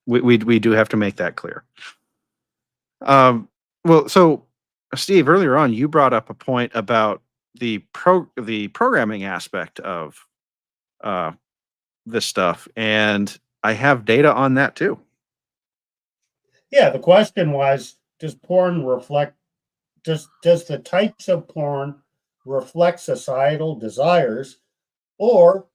A: We do have to make that clear. Well, so Steve, earlier on, you brought up a point about the programming aspect of this stuff, and I have data on that too.
B: Yeah, the question was, does porn reflect? Does the types of porn reflect societal desires, or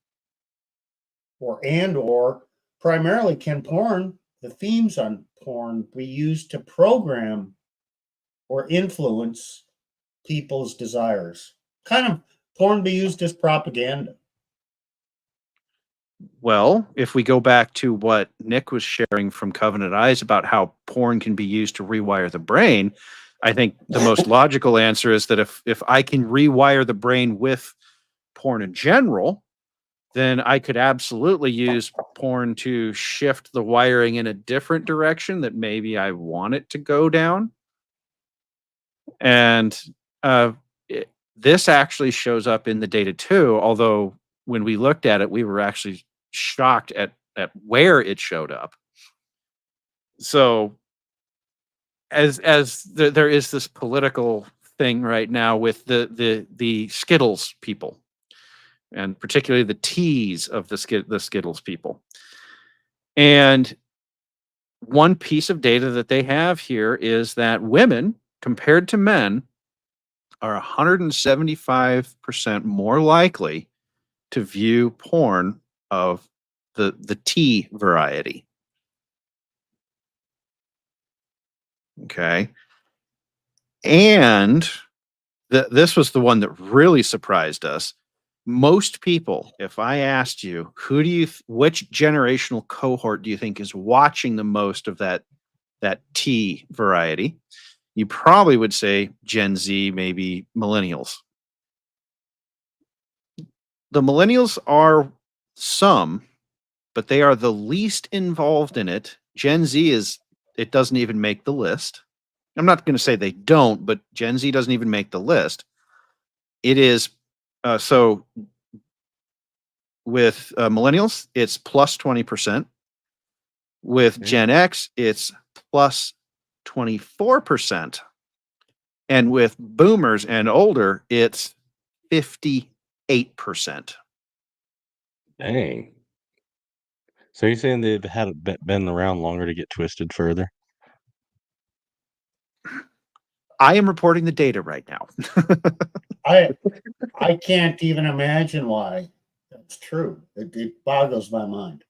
B: primarily can the themes on porn be used to program or influence people's desires? Kind of porn be used as propaganda?
A: Well, if we go back to what Nick was sharing from Covenant Eyes about how porn can be used to rewire the brain, I think the most logical answer is that if I can rewire the brain with porn in general, then I could absolutely use porn to shift the wiring in a different direction that maybe I want it to go down. And this actually shows up in the data too, although when we looked at it, we were actually shocked at where it showed up. So as there is this political thing right now with the Skittles people, and particularly the T's of the Skittles people. And one piece of data that they have here is that women, compared to men, are 175% more likely to view porn of the T variety. Okay. And this was the one that really surprised us. Most people, if I asked you, which generational cohort do you think is watching the most of that T variety? You probably would say Gen Z, maybe millennials. The millennials are some, but they are the least involved in it. Gen Z it doesn't even make the list. I'm not going to say they don't, but Gen Z doesn't even make the list. It is so with millennials, it's plus 20%. With Gen X, it's plus 24%. And with boomers and older, it's 58%.
C: Dang. So you're saying they've been around longer to get twisted further?
A: I am reporting the data right now.
B: I can't even imagine why that's true. It boggles my mind.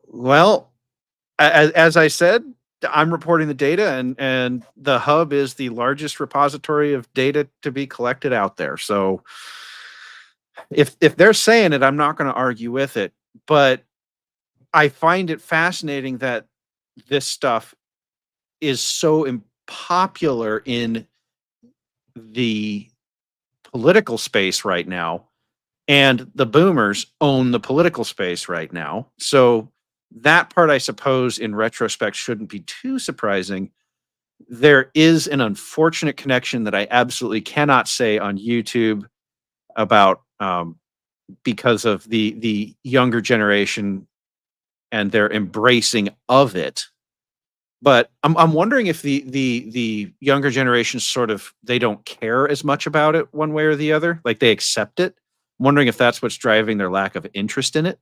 A: Well, as I said, I'm reporting the data, and the hub is the largest repository of data to be collected out there. So if they're saying it, I'm not going to argue with it. But I find it fascinating that this stuff is so popular in the political space right now, and the boomers own the political space right now. So that part, I suppose, in retrospect, shouldn't be too surprising. There is an unfortunate connection that I absolutely cannot say on YouTube about because of the younger generation and their embracing of it. But I'm wondering if the younger generation they don't care as much about it one way or the other, like they accept it. I'm wondering if that's what's driving their lack of interest in it.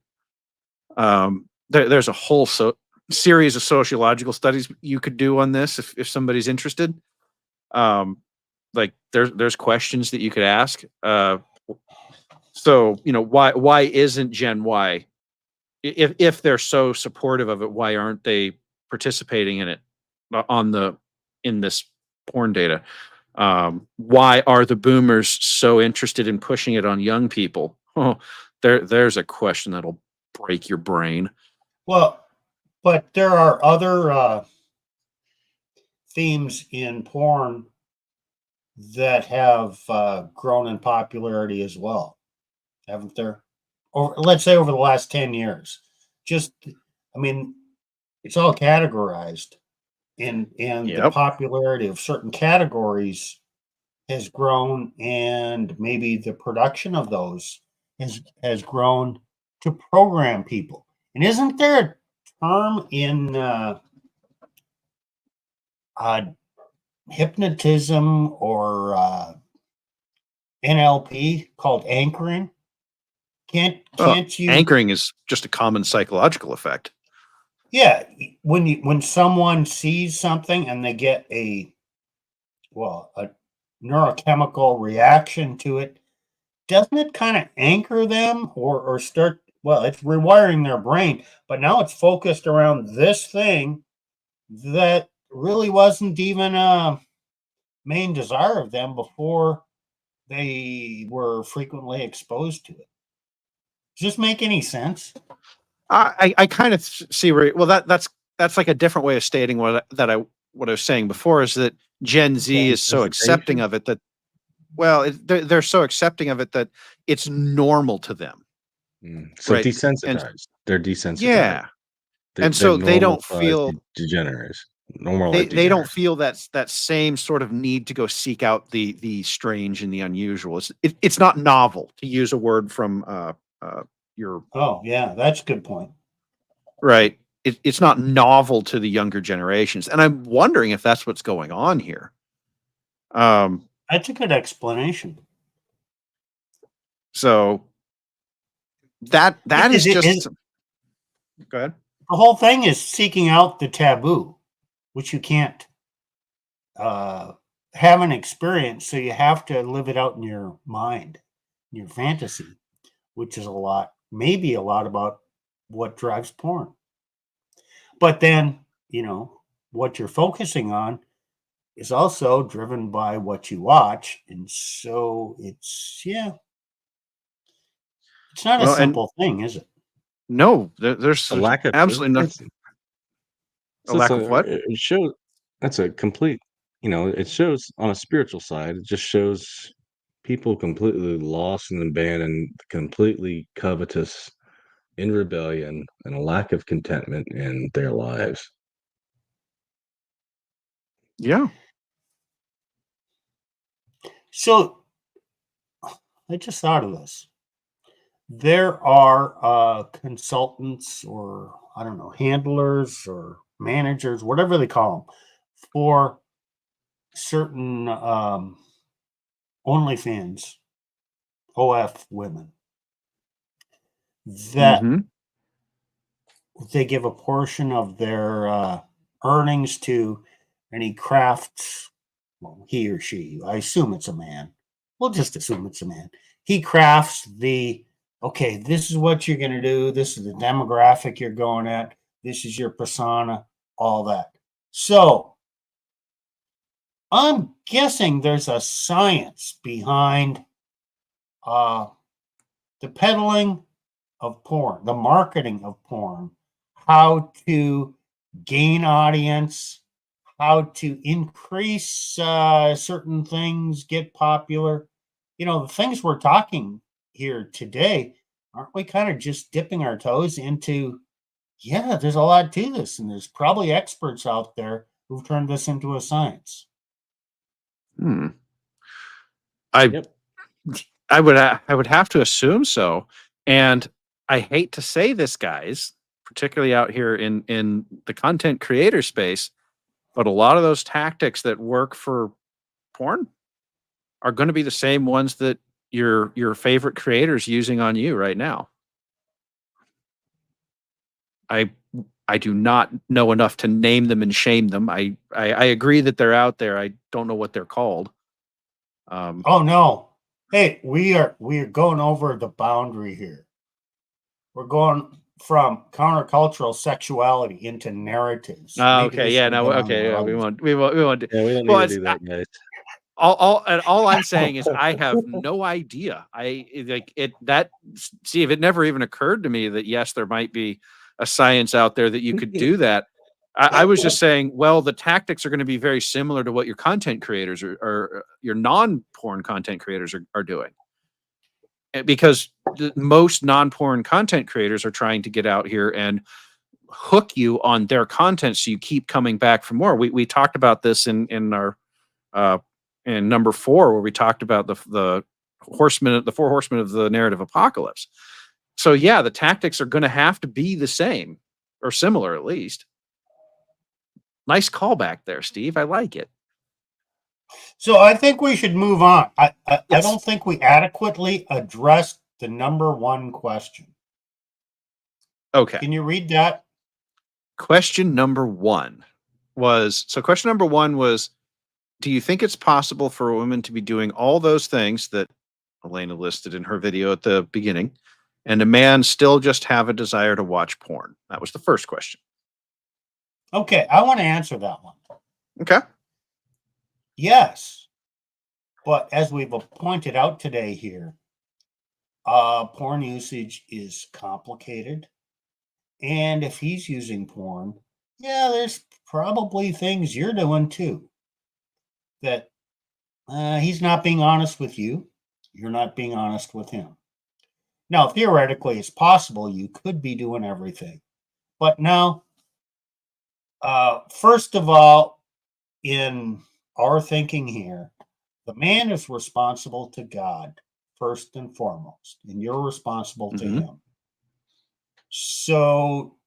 A: There's a whole series of sociological studies you could do on this if somebody's interested. Like there's questions that you could ask. So why isn't Gen Y, if they're so supportive of it, why aren't they participating in it in this porn data? Why are the boomers so interested in pushing it on young people? Oh, there's a question that'll break your brain.
B: Well, but there are other themes in porn that have grown in popularity as well, haven't there? Or let's say over the last 10 years. I mean, it's all categorized, and the popularity of certain categories has grown, and maybe the production of those has grown to program people. And isn't there a term in hypnotism or NLP called anchoring? Can't you?
A: Anchoring is just a common psychological effect.
B: Yeah, when someone sees something and they get a neurochemical reaction to it, doesn't it kind of anchor them or start? Well, it's rewiring their brain, but now it's focused around this thing that really wasn't even a main desire of them before they were frequently exposed to it. Does this make any sense?
A: I kind of see that's like a different way of stating what I was saying before, is that Gen Z is so accepting of it that they're so accepting of it that it's normal to them.
C: So
A: right?
C: desensitized. They're desensitized.
A: Yeah. And so they don't feel
C: degenerates.
A: They don't feel that same sort of need to go seek out the strange and the unusual. It's not novel, to use a word from your.
B: Oh yeah, that's a good point.
A: Right. It's not novel to the younger generations, and I'm wondering if that's what's going on here.
B: That's a good explanation.
A: So that is just. Go ahead.
B: The whole thing is seeking out the taboo, which you can't have an experience, so you have to live it out in your mind, in your fantasy, which is maybe a lot about what drives porn. But then, what you're focusing on is also driven by what you watch. And so it's not a
A: Well, and
B: simple thing, is it?
A: no, there's
C: A lack of
A: absolutely no,
C: it's,
A: a
C: so it's
A: lack
C: a
A: of what?
C: it shows that's a complete, it shows on a spiritual side. It just shows people completely lost and abandoned, completely covetous, in rebellion, and a lack of contentment in their lives.
A: Yeah.
B: So I just thought of this. There are consultants, or I don't know, handlers or managers, whatever they call them, for certain OnlyFans OF women that
A: Mm-hmm.
B: they give a portion of their earnings to, and he crafts, well, he or she, I assume it's a man. We'll just assume it's a man. He crafts okay, this is what you're going to do. This is the demographic you're going at. This is your persona, all that. So I'm guessing there's a science behind the peddling of porn, the marketing of porn, how to gain audience, how to increase certain things, get popular. The things we're talking here today, aren't we kind of just dipping our toes into? Yeah, there's a lot to this, and there's probably experts out there who've turned this into a science.
A: Hmm. I
C: Yep.
A: I would have to assume so. And I hate to say this, guys, particularly out here in the content creator space, but a lot of those tactics that work for porn are going to be the same ones that your favorite creators using on you right now. I I do not know enough to name them and shame them. I agree that they're out there. I don't know what they're called.
B: Oh no. Hey, we are going over the boundary here. We're going from countercultural sexuality into narratives.
A: Oh,
B: Maybe
A: okay,
B: this
A: yeah,
B: will
A: no,
B: get on
A: okay,
B: the
A: yeah,
B: rugs.
A: we won't do.
C: Yeah, we don't need
A: Well,
C: to
A: it's
C: do that, guys.
A: all I'm saying is I have no idea. Like it that Steve, it never even occurred to me that yes, there might be a science out there that you could do that. I was just saying, well, the tactics are going to be very similar to what your content creators or your non-porn content creators are doing. Because most non-porn content creators are trying to get out here and hook you on their content so you keep coming back for more. We talked about this in our uh in number 4, where we talked about the four horsemen of the narrative apocalypse. So yeah, the tactics are going to have to be the same or similar, at least. Nice callback there, Steve. I like it.
B: So I think we should move on. I
A: Yes.
B: don't think we adequately addressed the number one question.
A: Okay.
B: Can you read that?
A: Question number 1 was do you think it's possible for a woman to be doing all those things that Elena listed in her video at the beginning, and a man still just have a desire to watch porn? That was the first question.
B: Okay, I want to answer that one.
A: Okay.
B: Yes. But as we've pointed out today here, porn usage is complicated. And if he's using porn, yeah, there's probably things you're doing too that he's not being honest with you. You're not being honest with him. Now, theoretically, it's possible you could be doing everything. But now, first of all, in our thinking here, the man is responsible to God first and foremost, and you're responsible to
A: Mhm.
B: him. So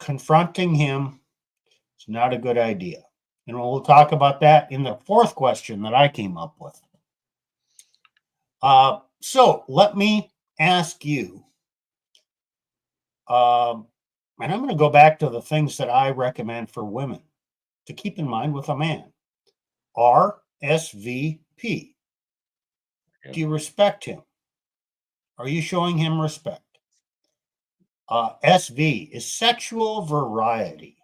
B: confronting him is not a good idea. And we'll talk about that in the fourth question that I came up with. So let me ask you, and I'm going to go back to the things that I recommend for women to keep in mind with a man. RSVP. Do you respect him? Are you showing him respect? SV is sexual variety.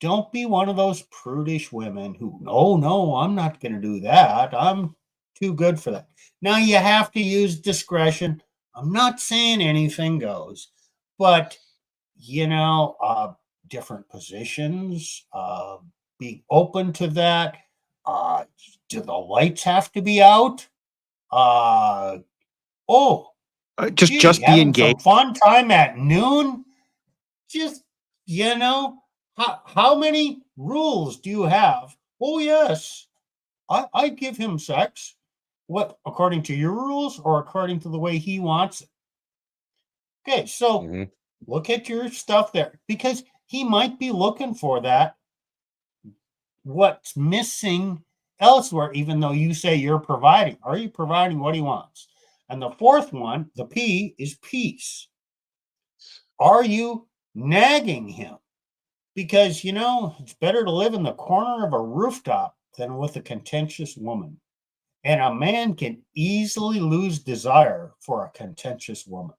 B: don't be one of those prudish women who, oh, no, I'm not going to do that. I'm too good for that. Now, you have to use discretion. I'm not saying anything goes, but, different positions, be open to that. Do the lights have to be out? Oh,
A: Just be
B: having some
A: engaged.
B: fun time at noon? Just, how many rules do you have? Oh, yes, I give him sex. What, according to your rules or according to the way he wants it? Okay, so
C: Mhm.
B: look at your stuff there because he might be looking for that. What's missing elsewhere, even though you say you're providing? Are you providing what he wants? And the fourth one, the P, is peace. Are you nagging him? Because, it's better to live in the corner of a rooftop than with a contentious woman. And a man can easily lose desire for a contentious woman.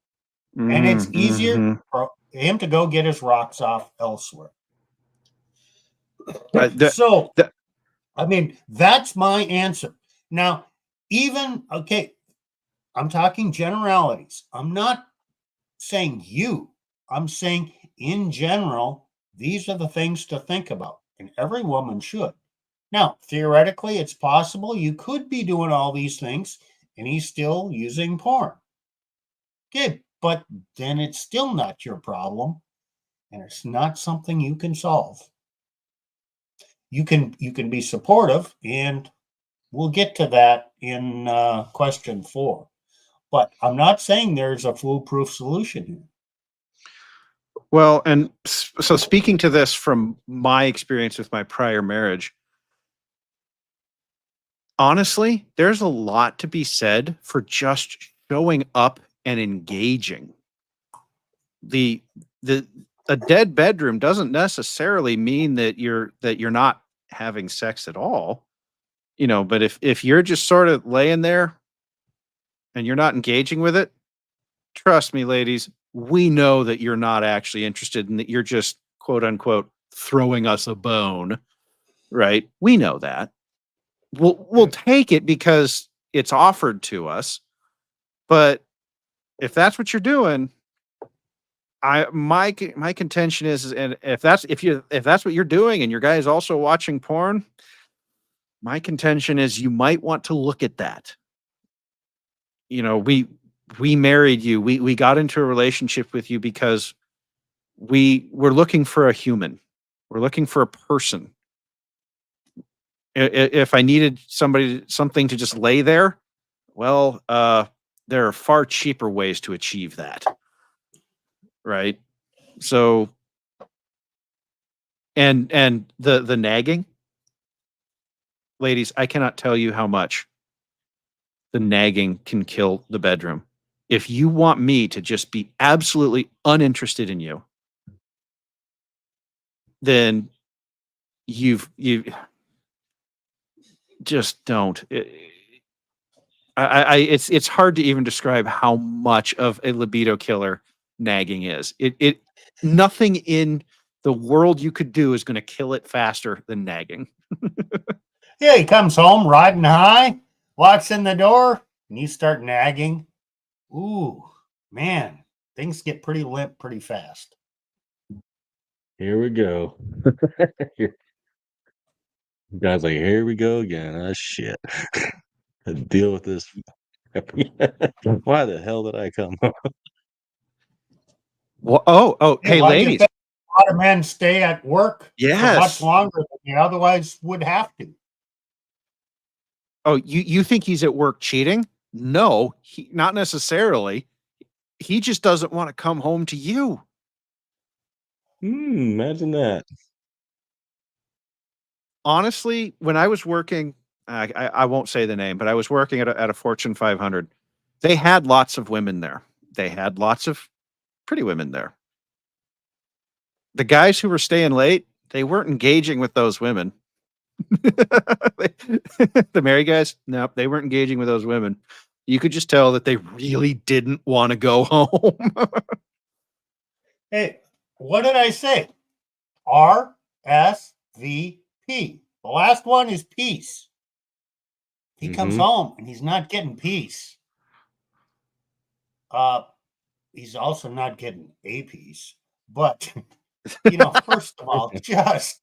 B: And it's easier for him to go get his rocks off elsewhere. So, that's my answer. Now, okay, I'm talking generalities. I'm not saying you. I'm saying in general, these are the things to think about, and every woman should. Now, theoretically, it's possible you could be doing all these things and he's still using porn. Okay, but then it's still not your problem, and it's not something you can solve. You can be supportive, and we'll get to that in question 4. But I'm not saying there's a foolproof solution here.
A: Well, and so speaking to this from my experience with my prior marriage, honestly, there's a lot to be said for just showing up and engaging. The a dead bedroom doesn't necessarily mean that you're not having sex at all. But if you're just sort of laying there and you're not engaging with it, trust me, ladies, we know that you're not actually interested and that you're just quote unquote throwing us a bone, right? We know that. We'll take it because it's offered to us. But if that's what you're doing, my contention is, and if that's what you're doing and your guy is also watching porn, my contention is you might want to look at that. We married you. We got into a relationship with you because we're looking for a human. We're looking for a person. If I needed something to just lay there, well, there are far cheaper ways to achieve that. Right. So, and the nagging, ladies, I cannot tell you how much the nagging can kill the bedroom. If you want me to just be absolutely uninterested in you, then you just don't. It's hard to even describe how much of a libido killer nagging is. It nothing in the world you could do is going to kill it faster than nagging.
B: Yeah, he comes home riding high, walks in the door, and you start nagging. Ooh, man, things get pretty limp pretty fast.
C: Here we go. Guys, like, here we go again. Oh, shit. To deal with this. Why the hell did I come?
A: Well, oh, hey,
B: Why do you
A: ladies.
B: think a lot of men stay at work for
A: Yes.
B: much longer than they otherwise would have to?
A: Oh, you think he's at work cheating? No, not necessarily. He just doesn't want to come home to you.
C: Imagine that.
A: Honestly, when I was working, I won't say the name, but I was working at a Fortune 500. They had lots of women there. They had lots of pretty women there. The guys who were staying late, they weren't engaging with those women. The married guys, no, they weren't engaging with those women. You could just tell that they really didn't want to go home.
B: Hey, what did I say? R SVP. The last one is peace. He comes home and he's not getting peace. He's also not getting a piece. But first of all, just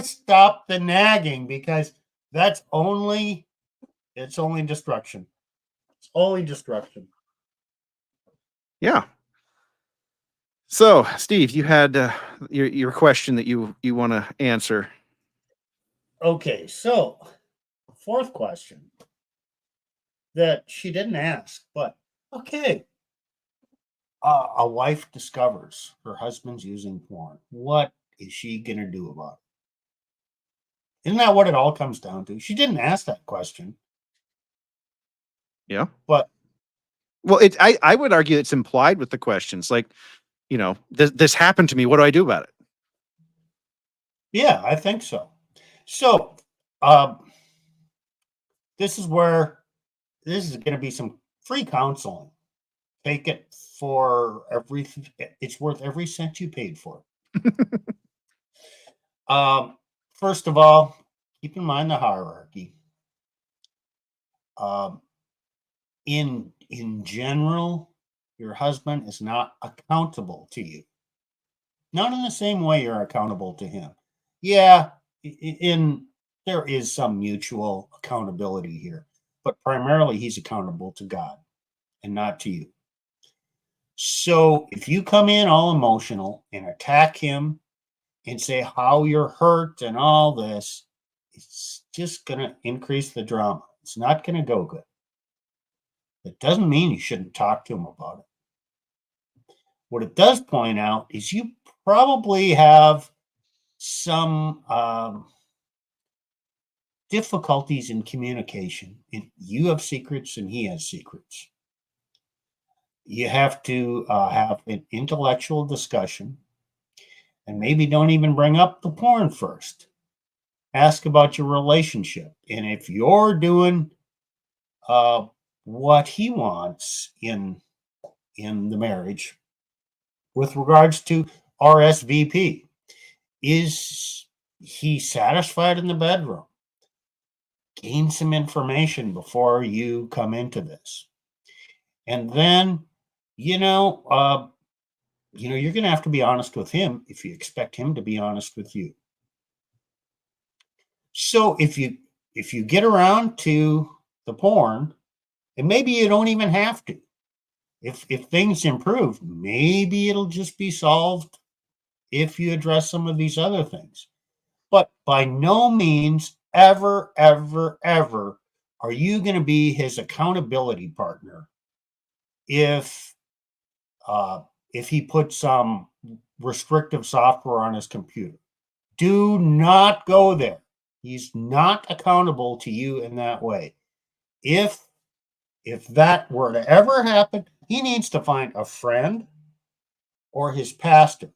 B: stop the nagging, because it's only destruction. It's only destruction.
A: Yeah. So, Steve, you had your question that you want to answer.
B: Okay, so fourth question that she didn't ask, but okay. A wife discovers her husband's using porn. What is she gonna do about it? Isn't that what it all comes down to? She didn't ask that question.
A: Yeah.
B: But
A: well, I would argue it's implied with the questions, like, this happened to me. What do I do about it?
B: Yeah, I think so. So, this is going to be some free counseling. Take it for it's worth every cent you paid for it. First of all, keep in mind the hierarchy. In general, your husband is not accountable to you. Not in the same way you're accountable to him. Yeah, there is some mutual accountability here, but primarily he's accountable to God and not to you. So if you come in all emotional and attack him and say how you're hurt and all this, it's just going to increase the drama. It's not going to go good. It doesn't mean you shouldn't talk to him about it. What it does point out is you probably have some difficulties in communication. You have secrets and he has secrets. You have to have an intellectual discussion, and maybe don't even bring up the porn first. Ask about your relationship. And if you're doing what he wants in the marriage with regards to RSVP, is he satisfied in the bedroom? Gain some information before you come into this. And then, you're going to have to be honest with him if you expect him to be honest with you. So if you get around to the porn, and maybe you don't even have to. If things improve, maybe it'll just be solved if you address some of these other things. But by no means ever, ever, ever are you going to be his accountability partner if he puts some restrictive software on his computer. Do not go there. He's not accountable to you in that way. If that were to ever happen, he needs to find a friend or his pastor.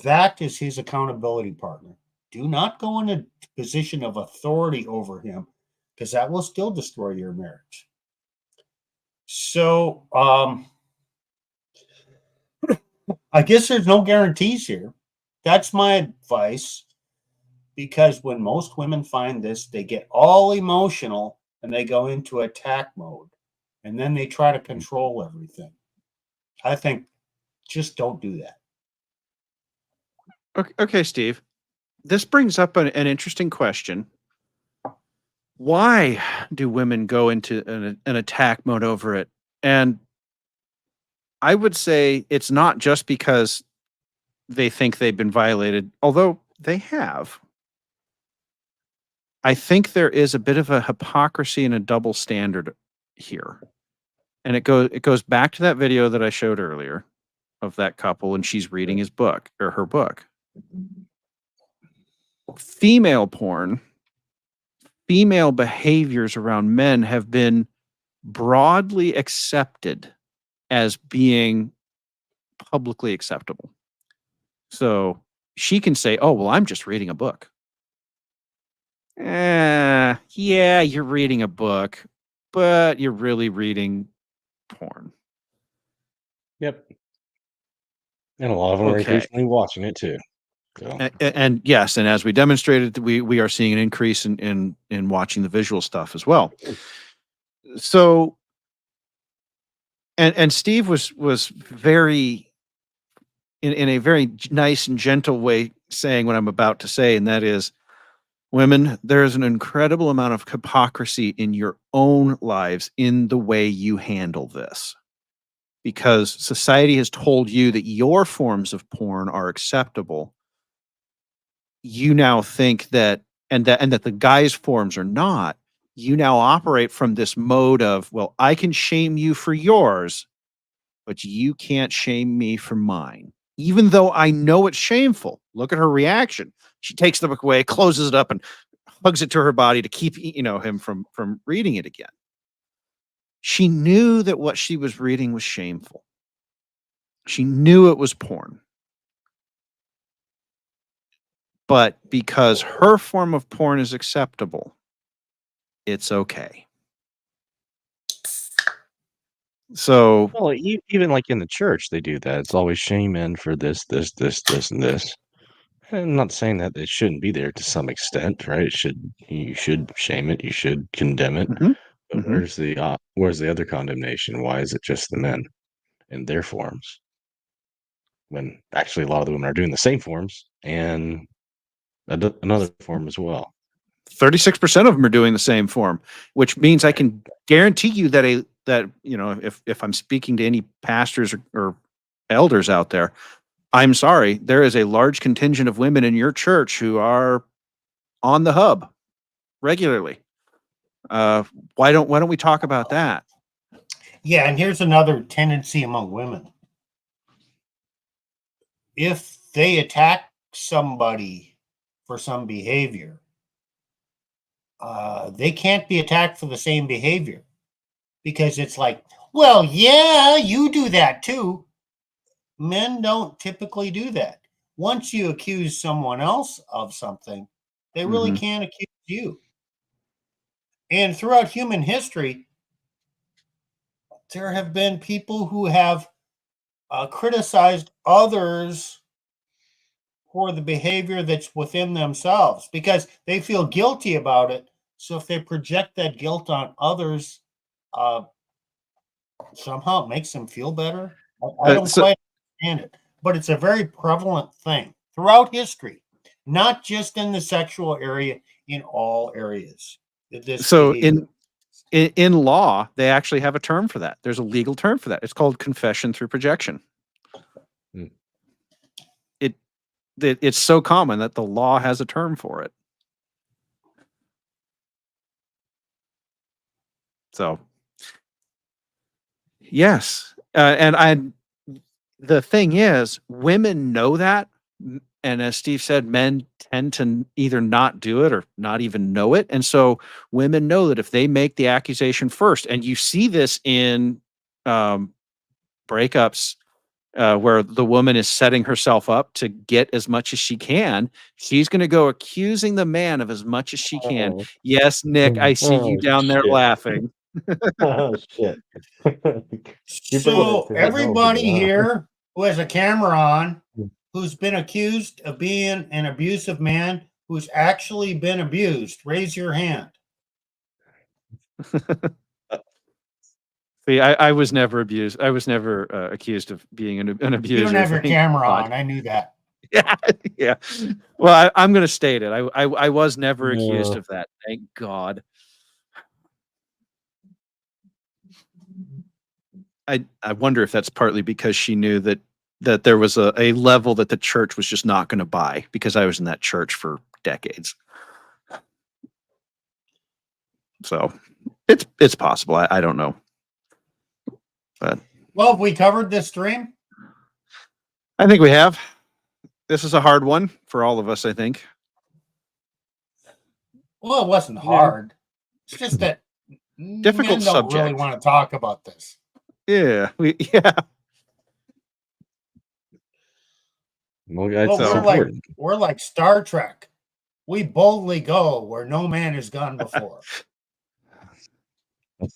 B: That is his accountability partner. Do not go in a position of authority over him, because that will still destroy your marriage. So, I guess there's no guarantees here. That's my advice, because when most women find this, they get all emotional and they go into attack mode, and then they try to control everything. I think just don't do that.
A: Okay, Steve. This brings up an interesting question. Why do women go into an attack mode over it? And I would say it's not just because they think they've been violated, although they have. I think there is a bit of a hypocrisy and a double standard here. And it goes back to that video that I showed earlier of that couple, and she's reading his book or her book. Female porn, female behaviors around men have been broadly accepted as being publicly acceptable. So she can say, oh, well, I'm just reading a book. Yeah, you're reading a book, but you're really reading porn.
C: Yep. And a lot of them are
A: Okay.
C: increasingly watching it too. So,
A: And yes, and as we demonstrated, we are seeing an increase in watching the visual stuff as well. So, and Steve was very in a very nice and gentle way saying what I'm about to say, and that is, women, there is an incredible amount of hypocrisy in your own lives in the way you handle this. Because society has told you that your forms of porn are acceptable. You now think that and that the guy's forms are not. You now operate from this mode of, well, I can shame you for yours, but you can't shame me for mine. Even though I know it's shameful. Look at her reaction. She takes the book away, closes it up, and hugs it to her body to keep him from reading it again. She knew that what she was reading was shameful. She knew it was porn. But because her form of porn is acceptable, it's okay. So,
C: well, even like in the church, they do that. It's always shame men for this, this, this, this, and this. And I'm not saying that it shouldn't be there to some extent, right? You should shame it, you should condemn it.
A: mhm,
C: But
A: mhm.
C: where's the other condemnation? Why is it just the men in their forms? When actually a lot of the women are doing the same forms and another form as well.
A: 36% of them are doing the same form, which means I can guarantee you that if I'm speaking to any pastors or elders out there, I'm sorry, there is a large contingent of women in your church who are on the hub regularly. Why don't we talk about that?
B: Yeah, and here's another tendency among women. If they attack somebody for some behavior, they can't be attacked for the same behavior because it's like, well, yeah, you do that too. Men don't typically do that. Once you accuse someone else of something, they really
A: Mhm.
B: can't accuse you. And throughout human history, there have been people who have criticized others for the behavior that's within themselves because they feel guilty about it. So if they project that guilt on others, uh, somehow it makes them feel better. I don't
A: So,
B: quite understand it, but it's a very prevalent thing throughout history, not just in the sexual area, in all areas. This
A: so
B: behavior.
A: in law, they actually have a term for that. There's a legal term for that. It's called confession through projection.
C: Hmm.
A: It's so common that the law has a term for it. So, yes, the thing is, women know that, and as Steve said, men tend to either not do it or not even know it, and so women know that if they make the accusation first, and you see this in um, breakups where the woman is setting herself up to get as much as she can, she's going to go accusing the man of as much as she can.
C: Oh,
A: Yes, Nick, I see you
C: oh
A: down there
C: shit.
A: laughing.
C: Oh shit. You bring that
B: So
C: to that home to
B: everybody
C: me, huh?
B: here who has a camera on,
C: Hmm.
B: who's been accused of being an abusive man, who's actually been abused, raise your hand.
A: See, I was never abused. I was never accused of being an
B: You don't
A: abuser.
B: have your
A: Thank
B: camera
A: God.
B: on. I knew that.
A: Yeah, yeah. Well, I'm going to state it. I was never accused
C: No.
A: of that. Thank God. I wonder if that's partly because she knew that there was a level that the church was just not going to buy because I was in that church for decades. So it's possible. I don't know, but
B: Well, have we covered this dream?
A: I think we have. This is a hard one for all of us, I think.
B: Well, it wasn't
C: Yeah.
B: hard. It's just that
A: Difficult
B: men don't really
A: subject.
B: want to talk about this.
A: Yeah,
C: Well,
B: Well,
C: it's
A: So
C: important.
B: we're like Star Trek. We boldly go where no man has gone before.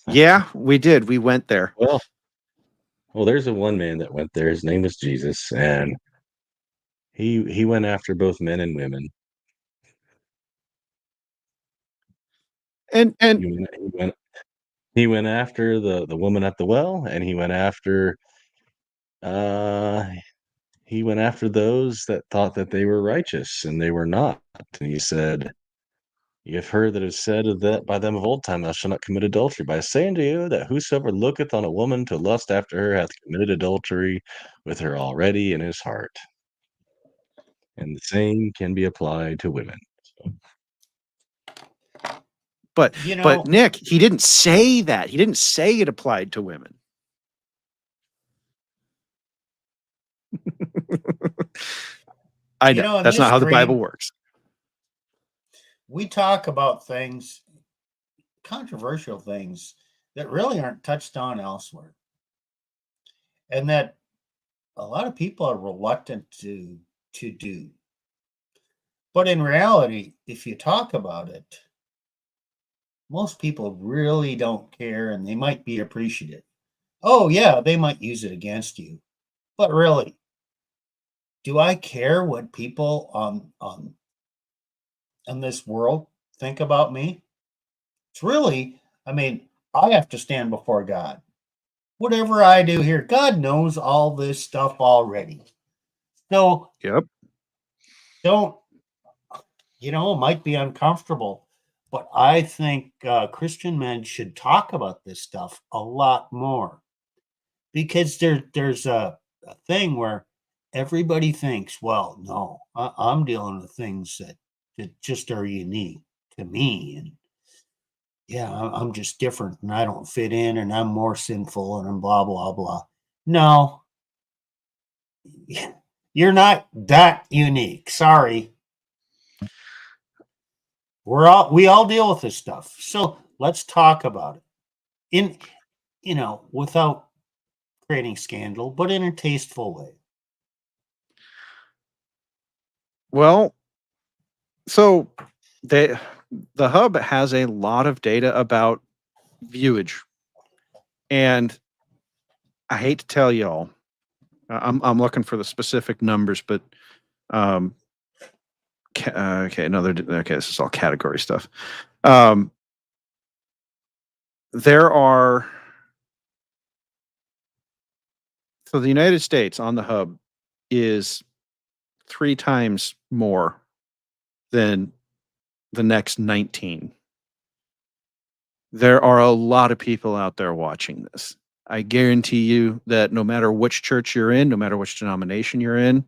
A: yeah, we did. We went there.
C: Well, there's a one man that went there. His name was Jesus, and He went after both men and women.
A: And
C: He went after the woman at the well, and uh he went after those that thought that they were righteous and they were not. And he said, "You have heard that it is said of that by them of old time, thou shalt not commit adultery. But I say unto you that whosoever looketh on a woman to lust after her hath committed adultery with her already in his heart." And the same can be applied to women. So,
A: but
B: You know,
A: but Nick, he didn't say that. He didn't say it applied to women. I
B: You
A: know
B: know, in
A: that's not
B: this
A: how the Bible
B: dream,
A: works.
B: we talk about things, controversial things, that really aren't touched on elsewhere. And that a lot of people are reluctant to do. But in reality, if you talk about it, most people really don't care and they might be appreciative. Oh yeah, they might use it against you. But really, do I care what people on in this world think about me? It's really, I mean, I have to stand before God. Whatever I do here, God knows all this stuff already. So
A: Yep.
B: don't, it might be uncomfortable, but I think Christian men should talk about this stuff a lot more because there's a thing where everybody thinks, well, no, I'm dealing with things that just are unique to me. And yeah, I'm just different and I don't fit in and I'm more sinful and I'm blah, blah, blah. No, you're not that unique. Sorry. We all deal with this stuff. So let's talk about it in, without creating scandal, but in a tasteful way.
A: Well, so the hub has a lot of data about viewage, and I hate to tell y'all, I'm looking for the specific numbers, but um, okay, okay, this is all category stuff. There are So the United States on the hub is 3 times more than the next 19. There are a lot of people out there watching this. I guarantee you that no matter which church you're in, no matter which denomination you're in,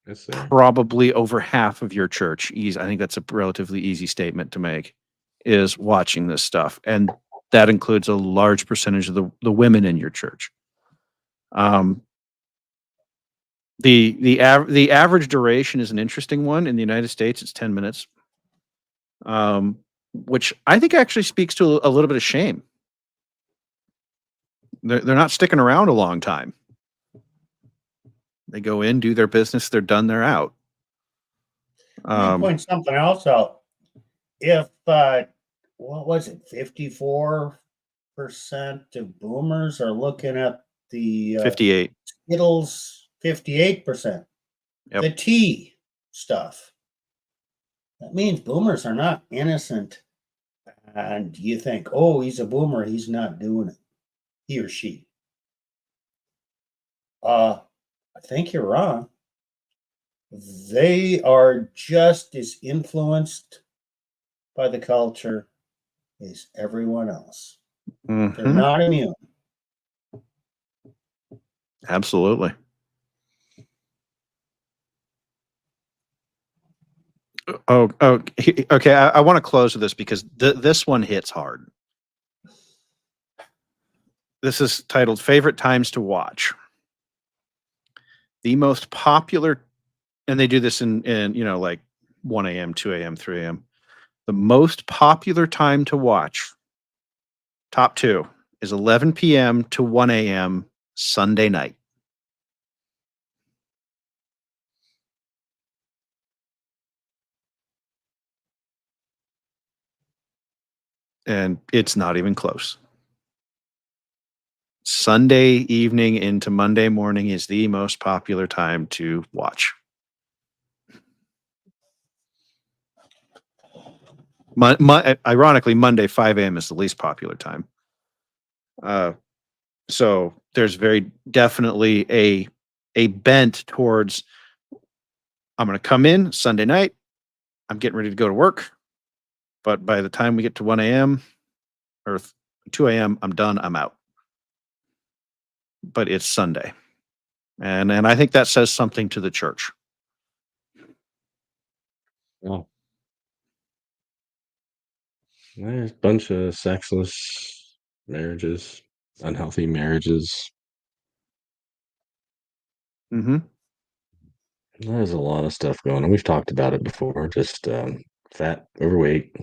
C: it's there.
A: probably over half of your church, I think that's a relatively easy statement to make, is watching this stuff. And that includes a large percentage of the women in your church. The average duration is an interesting one. In the United States, it's 10 minutes, which I think actually speaks to a little bit of shame. They're not sticking around a long time. They go in, do their business, they're done, they're out.
B: Let me point something else out. If what was it, 54% of boomers are looking at the
A: 58.
B: Skittles, 58%.
A: Yep.
B: The tea stuff. That means boomers are not innocent. And you think, oh, he's a boomer, he's not doing it. He or she. I think you're wrong. They are just as influenced by the culture as everyone else. They're
A: Mhm.
B: not immune.
A: Absolutely. Okay. I want to close with this because this one hits hard. This is titled Favorite Times to Watch. The most popular, and they do this in like 1 a.m., 2 a.m., 3 a.m. The most popular time to watch, top 2, is 11 p.m. to 1 a.m. Sunday night. And it's not even close. Sunday evening into Monday morning is the most popular time to watch. Ironically, Monday 5 a.m. is the least popular time. So there's very definitely a bent towards, I'm going to come in Sunday night, I'm getting ready to go to work, but by the time we get to 1 a.m. or 2 a.m., I'm done, I'm out. But it's Sunday. And I think that says something to the church.
C: Well, there's a bunch of sexless marriages, unhealthy marriages.
A: Mm-hmm.
C: There's a lot of stuff going on. We've talked about it before. Just fat, overweight,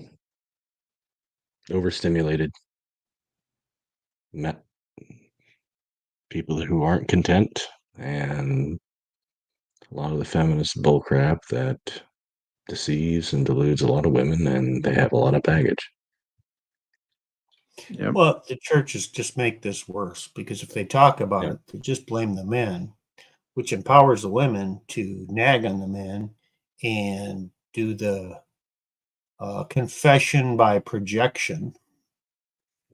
C: overstimulated, people who aren't content, and a lot of the feminist bullcrap that deceives and deludes a lot of women, and they have a lot of baggage.
A: Yep.
B: Well, the churches just make this worse because if they talk about
C: Yeah.
B: it, they just blame the men, which empowers the women to nag on the men and do the confession by projection,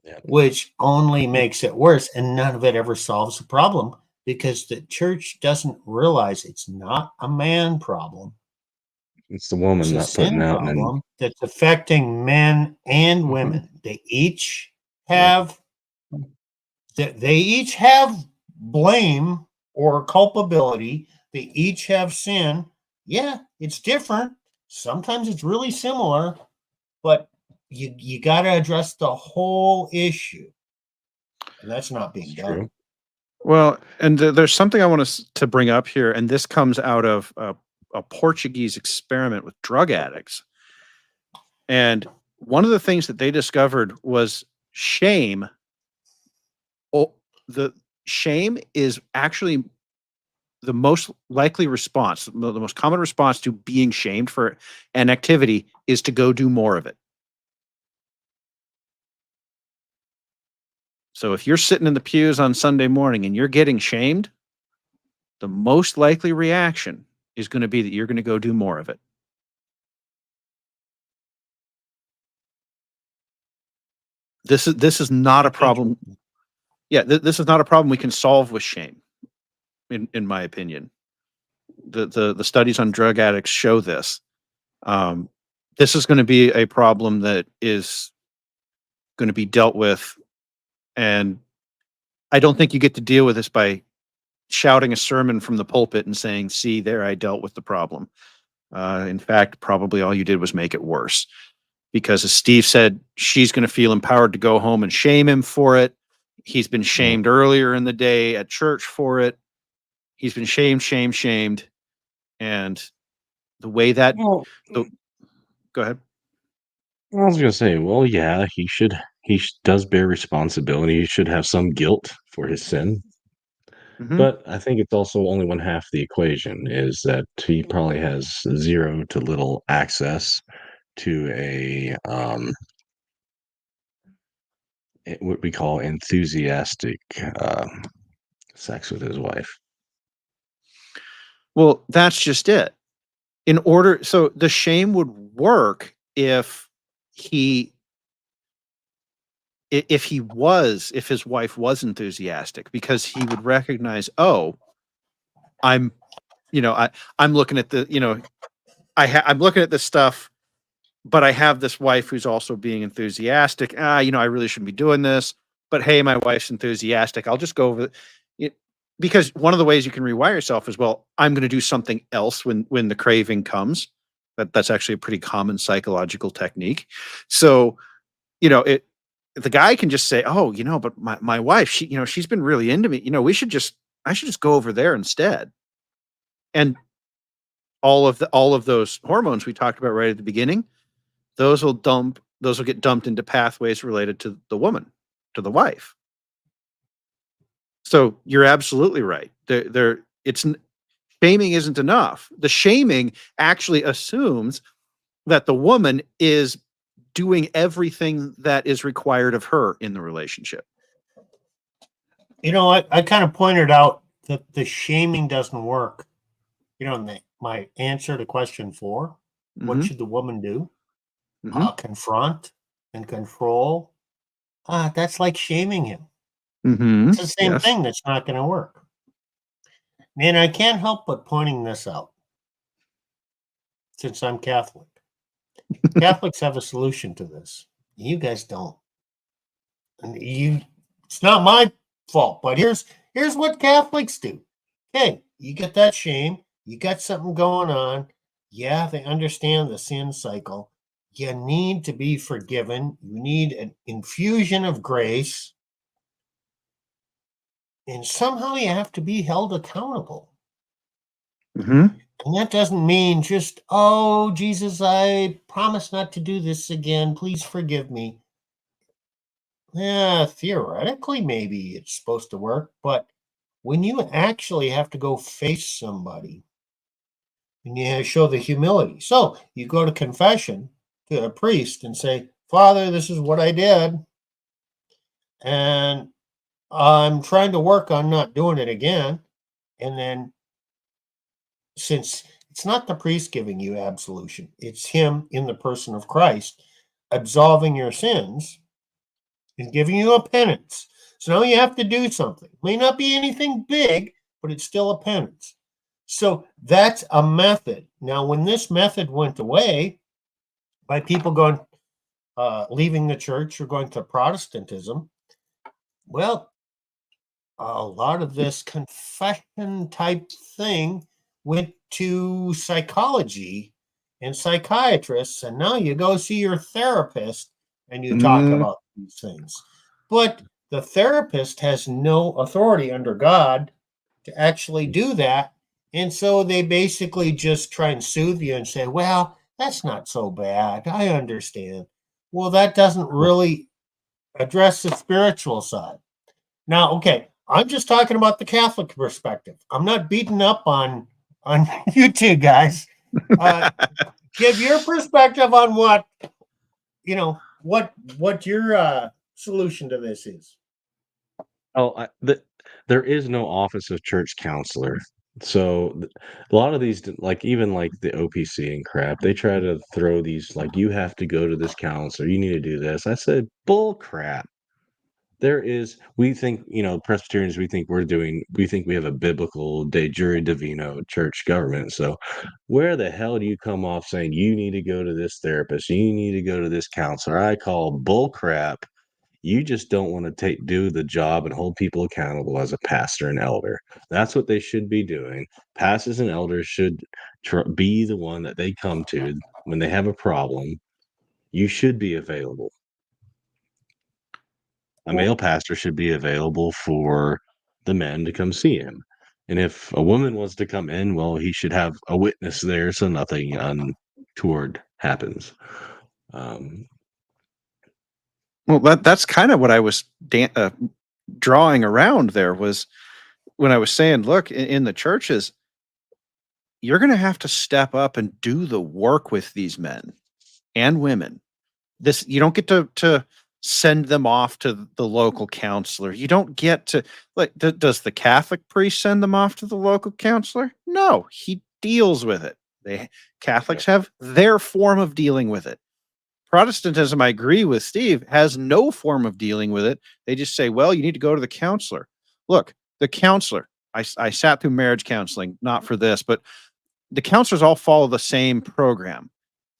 C: Yeah.
B: which only makes it worse. And none of it ever solves the problem because the church doesn't realize it's not a man problem.
C: It's the woman
B: It's a
C: not putting
B: sin
C: out, and
B: problem that's affecting men and
C: Mhm.
B: women. They each
C: Yeah.
B: have they each have blame or culpability. They each have sin. Yeah, it's different. Sometimes it's really similar, but you got to address the whole issue, and that's not being
C: It's
B: done.
C: true.
A: Well, and there's something I want to bring up here, and this comes out of a Portuguese experiment with drug addicts. And one of the things that they discovered was shame. Oh, the shame is actually the most likely response, the most common response to being shamed for an activity is to go do more of it. So if you're sitting in the pews on Sunday morning and you're getting shamed, the most likely reaction is going to be that you're going to go do more of it. This is not a problem. Yeah, this is not a problem we can solve with shame, in my opinion. The studies on drug addicts show this. This is going to be a problem that is going to be dealt with, and I don't think you get to deal with this by shouting a sermon from the pulpit and saying, "See, there, I dealt with the problem." In fact, probably all you did was make it worse. Because as Steve said, she's going to feel empowered to go home and shame him for it. He's been shamed earlier in the day at church for it. He's been shamed. And the way that,
C: Well,
A: go ahead.
C: I was going to say, well, yeah, does bear responsibility. He should have some guilt for his sin.
A: Mhm.
C: But I think it's also only one half the equation is that he probably has zero to little access to what we call enthusiastic sex with his wife.
A: Well, that's just it. So the shame would work if his wife was enthusiastic, because he would recognize, oh, I'm looking at I'm looking at this stuff, but I have this wife who's also being enthusiastic. I really shouldn't be doing this, but hey, my wife's enthusiastic. I'll just go over it. Because one of the ways you can rewire yourself is, well, I'm going to do something else when the craving comes. That's actually a pretty common psychological technique. So, the guy can just say, oh, but my wife, she's been really into me. I should just go over there instead. And all of those hormones we talked about right at the beginning, those will get dumped into pathways related to the woman, to the wife. So you're absolutely right. Shaming isn't enough. The shaming actually assumes that the woman is doing everything that is required of her in the relationship.
B: I kind of pointed out that the shaming doesn't work. My answer to question 4, what
A: Mhm,
B: should the woman do?
A: mhm,
B: Confront and control. That's like shaming him. It's
A: mhm.
B: the same
A: Yes.
B: thing that's not going to work. Man, I can't help but pointing this out since I'm Catholic. Catholics have a solution to this. You guys don't. And it's not my fault, but here's what Catholics do. Okay, you get that shame, you got something going on. Yeah, they understand the sin cycle. You need to be forgiven. You need an infusion of grace. And somehow you have to be held accountable.
A: Mhm.
B: And that doesn't mean just, oh, Jesus, I promise not to do this again. Please forgive me. Yeah, theoretically, maybe it's supposed to work, but when you actually have to go face somebody and you show the humility. So you go to confession to a priest and say, Father, this is what I did. And I'm trying to work on not doing it again. And then, since it's not the priest giving you absolution, it's him in the person of Christ absolving your sins and giving you a penance. So now you have to do something. May not be anything big, but it's still a penance. So that's a method. Now, when this method went away by people going, leaving the church or going to Protestantism, well, a lot of this confession type thing went to psychology and psychiatrists, and now you go see your therapist and you talk
A: Mm,
B: about these things. But the therapist has no authority under God to actually do that. And so they basically just try and soothe you and say, well, that's not so bad. I understand. Well, that doesn't really address the spiritual side. Now, okay, I'm just talking about the Catholic perspective. I'm not beating up on you two guys. Uh, give your perspective on what your solution to this is.
C: Oh, there is no office of church counselor. So a lot of these, like even like the OPC and crap, they try to throw these like you have to go to this counselor, you need to do this. I said bull crap. There is, we think, Presbyterians, we think we have a biblical de jure divino church government. So where the hell do you come off saying you need to go to this therapist, you need to go to this counselor? I call bull crap. You just don't want to do the job and hold people accountable as a pastor and elder. That's what they should be doing. Pastors and elders should be the one that they come to when they have a problem. You should be available. A
A: well,
C: male pastor should be available for the men to come see him. And if a woman wants to come in, well, he should have a witness there so nothing untoward happens. Um,
A: that's kind of what I was drawing around there was when I was saying, look, in the churches, you're going to have to step up and do the work with these men and women. This you don't get to send them off to the local counselor. You don't get to like does the Catholic priest send them off to the local counselor? No, he deals with it. They
C: yeah.
A: Catholics have their form of dealing with it. Protestantism, I agree with Steve, has no form of dealing with it. They just say, well, you need to go to the counselor. Look, the counselor, I sat through marriage counseling, not for this, but the counselors all follow the same program.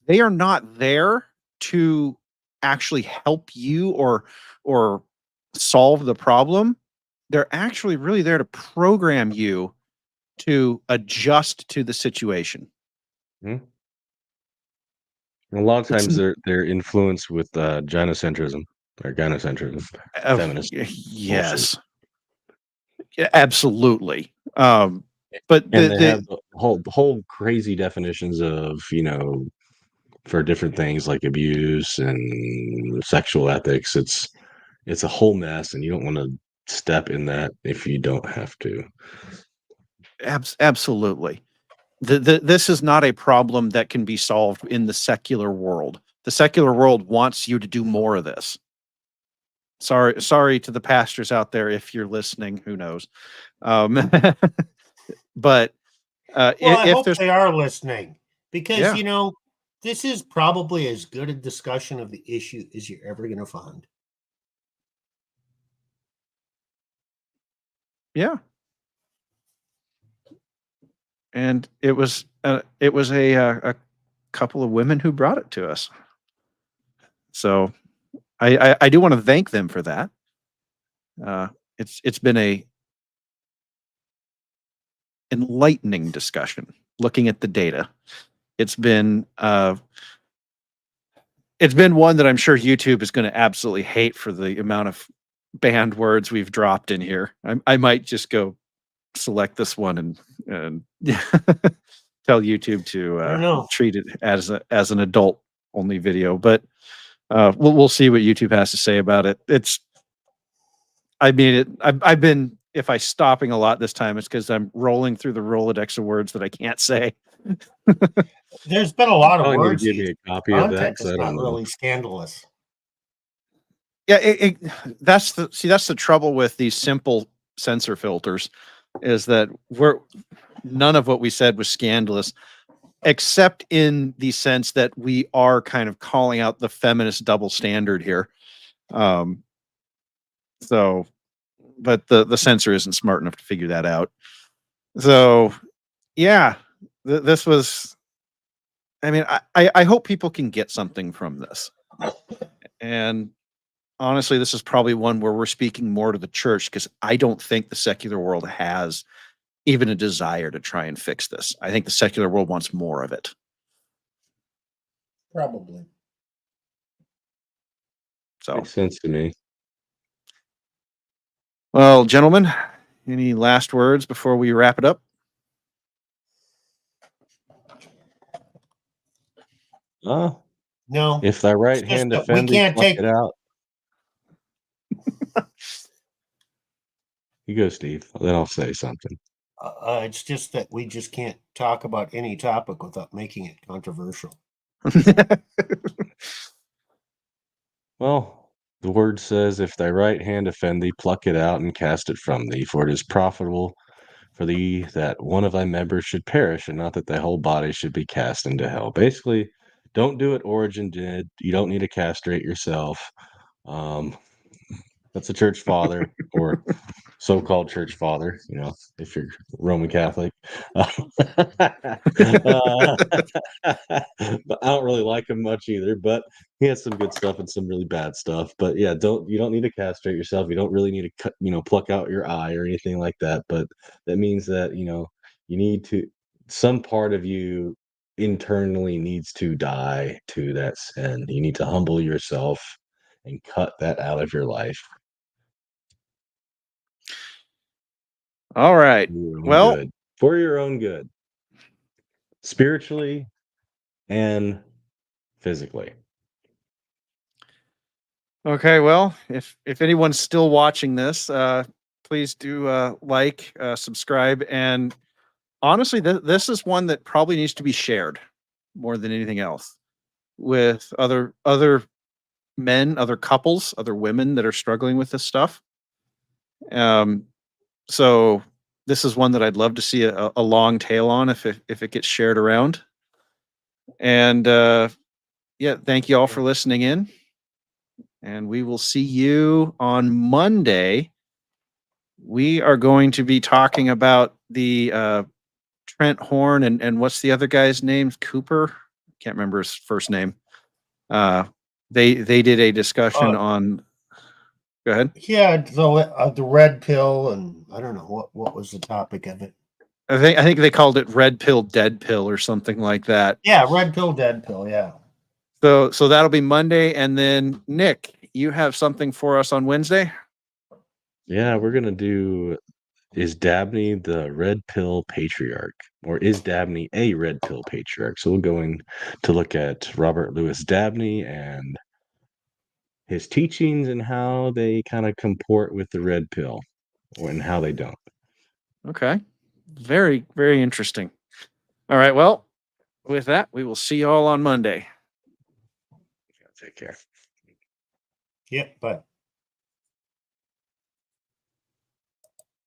A: They are not there to actually help you or solve the problem. They're actually really there to program you to adjust to the situation.
C: Mhm. A lot of
A: It's
C: times they're influenced with gynocentrism or gynocentrism, feminist bullshit.
A: yes, absolutely. But
C: And they have the whole crazy definitions of, for different things like abuse and sexual ethics. It's a whole mess, and you don't want to step in that if you don't have to.
A: absolutely. This is not a problem that can be solved in the secular world. The secular world wants you to do more of this. sorry to the pastors out there if you're listening. Who knows? But
B: Well, I
A: if
B: hope
A: there's
B: they are listening because,
A: Yeah.
B: you know, this is probably as good a discussion of the issue as you're ever going to find.
A: Yeah. And it was a couple of women who brought it to us. So I do want to thank them for that. It's been a enlightening discussion looking at the data. It's been one that I'm sure YouTube is going to absolutely hate for the amount of banned words we've dropped in here. I might just go select this one and tell YouTube
B: I don't
A: to
B: know.
A: treat it as an adult only video. But we'll see what YouTube has to say about it. I've been, if I stopping a lot this time, it's because I'm rolling through the Rolodex of words that I can't say.
B: There's been a lot of
C: Probably need to
B: words
C: give me
B: used.
C: a copy of that
B: Content
C: because
B: is
C: I don't
B: not
C: know.
B: really scandalous.
A: Yeah, that's the trouble with these simple censor filters, is that none of what we said was scandalous, except in the sense that we are kind of calling out the feminist double standard here. So, but the censor isn't smart enough to figure that out. So, yeah, this was. I mean, I hope people can get something from this, and honestly, this is probably one where we're speaking more to the church, because I don't think the secular world has even a desire to try and fix this. I think the secular world wants more of it.
B: Probably.
A: So,
C: Makes sense to me.
A: well, gentlemen, any last words before we wrap it up?
B: No.
C: If thy right
B: It's just
C: hand
B: that we
C: offend thee,
B: can't
C: pluck
B: take.
C: it out. You go, Steve. Then I'll say something.
B: It's just that we just can't talk about any topic without making it controversial.
C: Well, the word says, if thy right hand offend thee, pluck it out and cast it from thee, for it is profitable for thee that one of thy members should perish, and not that thy whole body should be cast into hell. Basically, don't do what Origen did. You don't need to castrate yourself. That's a church father, or so-called church father, if you're Roman Catholic. But I don't really like him much either, but he has some good stuff and some really bad stuff. But yeah, you don't need to castrate yourself. You don't really need to pluck out your eye or anything like that. But that means that, you need to, some part of you internally needs to die to that sin. You need to humble yourself and cut that out of your life.
A: All right. Well,
C: Good. For your own good, spiritually and physically.
A: okay. Well, if anyone's still watching this, please do like, subscribe, and honestly, this is one that probably needs to be shared more than anything else with other men, other couples, other women that are struggling with this stuff. So this is one that I'd love to see a long tail on if it gets shared around. And yeah, thank you all for listening in. And we will see you on Monday. We are going to be talking about the Trent Horn and what's the other guy's name? Cooper? Can't remember his first name. They did a discussion on. Go ahead.
B: Yeah, the red pill, and I don't know what was the topic of it.
A: I think they called it red pill, dead pill, or something like that.
B: Yeah, red pill, dead pill. Yeah.
A: So that'll be Monday, and then Nick, you have something for us on Wednesday.
C: Yeah, we're gonna do, is Dabney the red pill patriarch, or is Dabney a red pill patriarch? So we're going to look at Robert Louis Dabney and his teachings and how they kind of comport with the red pill, and how they don't.
A: Okay, very, very interesting. All right, well, with that, we will see you all on Monday.
C: Take care.
B: Yep. But.